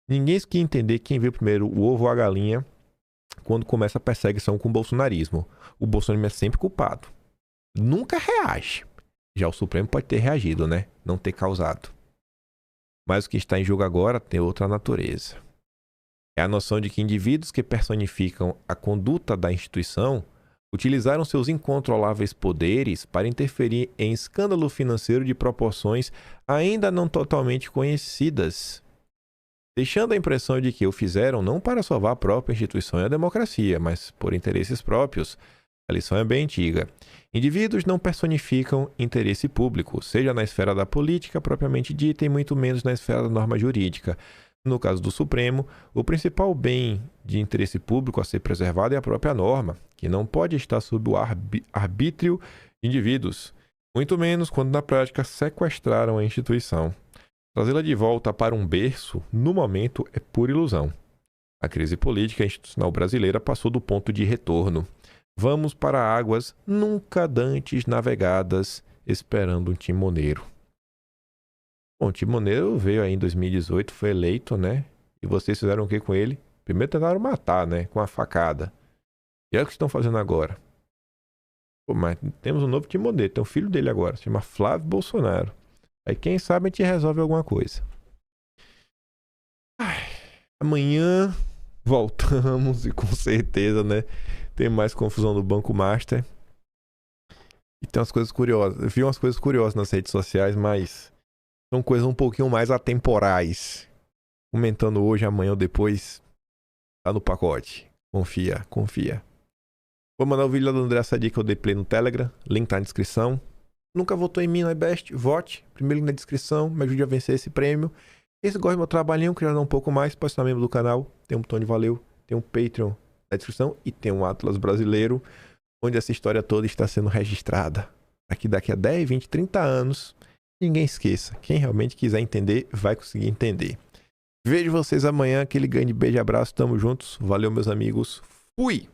Ninguém quer entender quem veio primeiro, o ovo ou a galinha, quando começa a perseguição com o bolsonarismo. O bolsonarismo é sempre culpado. Nunca reage. Já o Supremo pode ter reagido, né? Não ter causado. Mas o que está em jogo agora tem outra natureza. É a noção de que indivíduos que personificam a conduta da instituição utilizaram seus incontroláveis poderes para interferir em escândalo financeiro de proporções ainda não totalmente conhecidas, deixando a impressão de que o fizeram não para salvar a própria instituição e a democracia, mas por interesses próprios. A lição é bem antiga. Indivíduos não personificam interesse público, seja na esfera da política propriamente dita e muito menos na esfera da norma jurídica. No caso do Supremo, o principal bem de interesse público a ser preservado é a própria norma, que não pode estar sob o arbítrio de indivíduos, muito menos quando na prática sequestraram a instituição. Trazê-la de volta para um berço, no momento, é pura ilusão. A crise política institucional brasileira passou do ponto de retorno. Vamos para águas nunca dantes navegadas, esperando um timoneiro. Bom, o timoneiro veio aí em 2018, foi eleito, né? E vocês fizeram o que com ele? Primeiro tentaram matar, né? Com a facada. E olha o que estão fazendo agora. Pô, mas temos um novo timoneiro, tem um filho dele agora, se chama Flávio Bolsonaro. Aí quem sabe a gente resolve alguma coisa. Amanhã voltamos e com certeza, né? Tem mais confusão do Banco Master. E tem umas coisas curiosas. Eu vi umas coisas curiosas nas redes sociais, mas são coisas um pouquinho mais atemporais. Comentando hoje, amanhã ou depois, tá no pacote. Confia, confia. Vou mandar o vídeo lá do André Sadi que eu dei play no Telegram. Link tá na descrição. Nunca votou em mim no iBest? Vote. Primeiro link na descrição. Me ajude a vencer esse prêmio. E se gosta do meu trabalhinho, queria dar um pouco mais, pode ser membro do canal. Tem um botão de valeu. Tem um Patreon na descrição. E tem um Atlas brasileiro, onde essa história toda está sendo registrada. Aqui daqui a 10, 20, 30 anos, ninguém esqueça. Quem realmente quiser entender, vai conseguir entender. Vejo vocês amanhã. Aquele grande beijo e abraço. Tamo juntos. Valeu, meus amigos. Fui!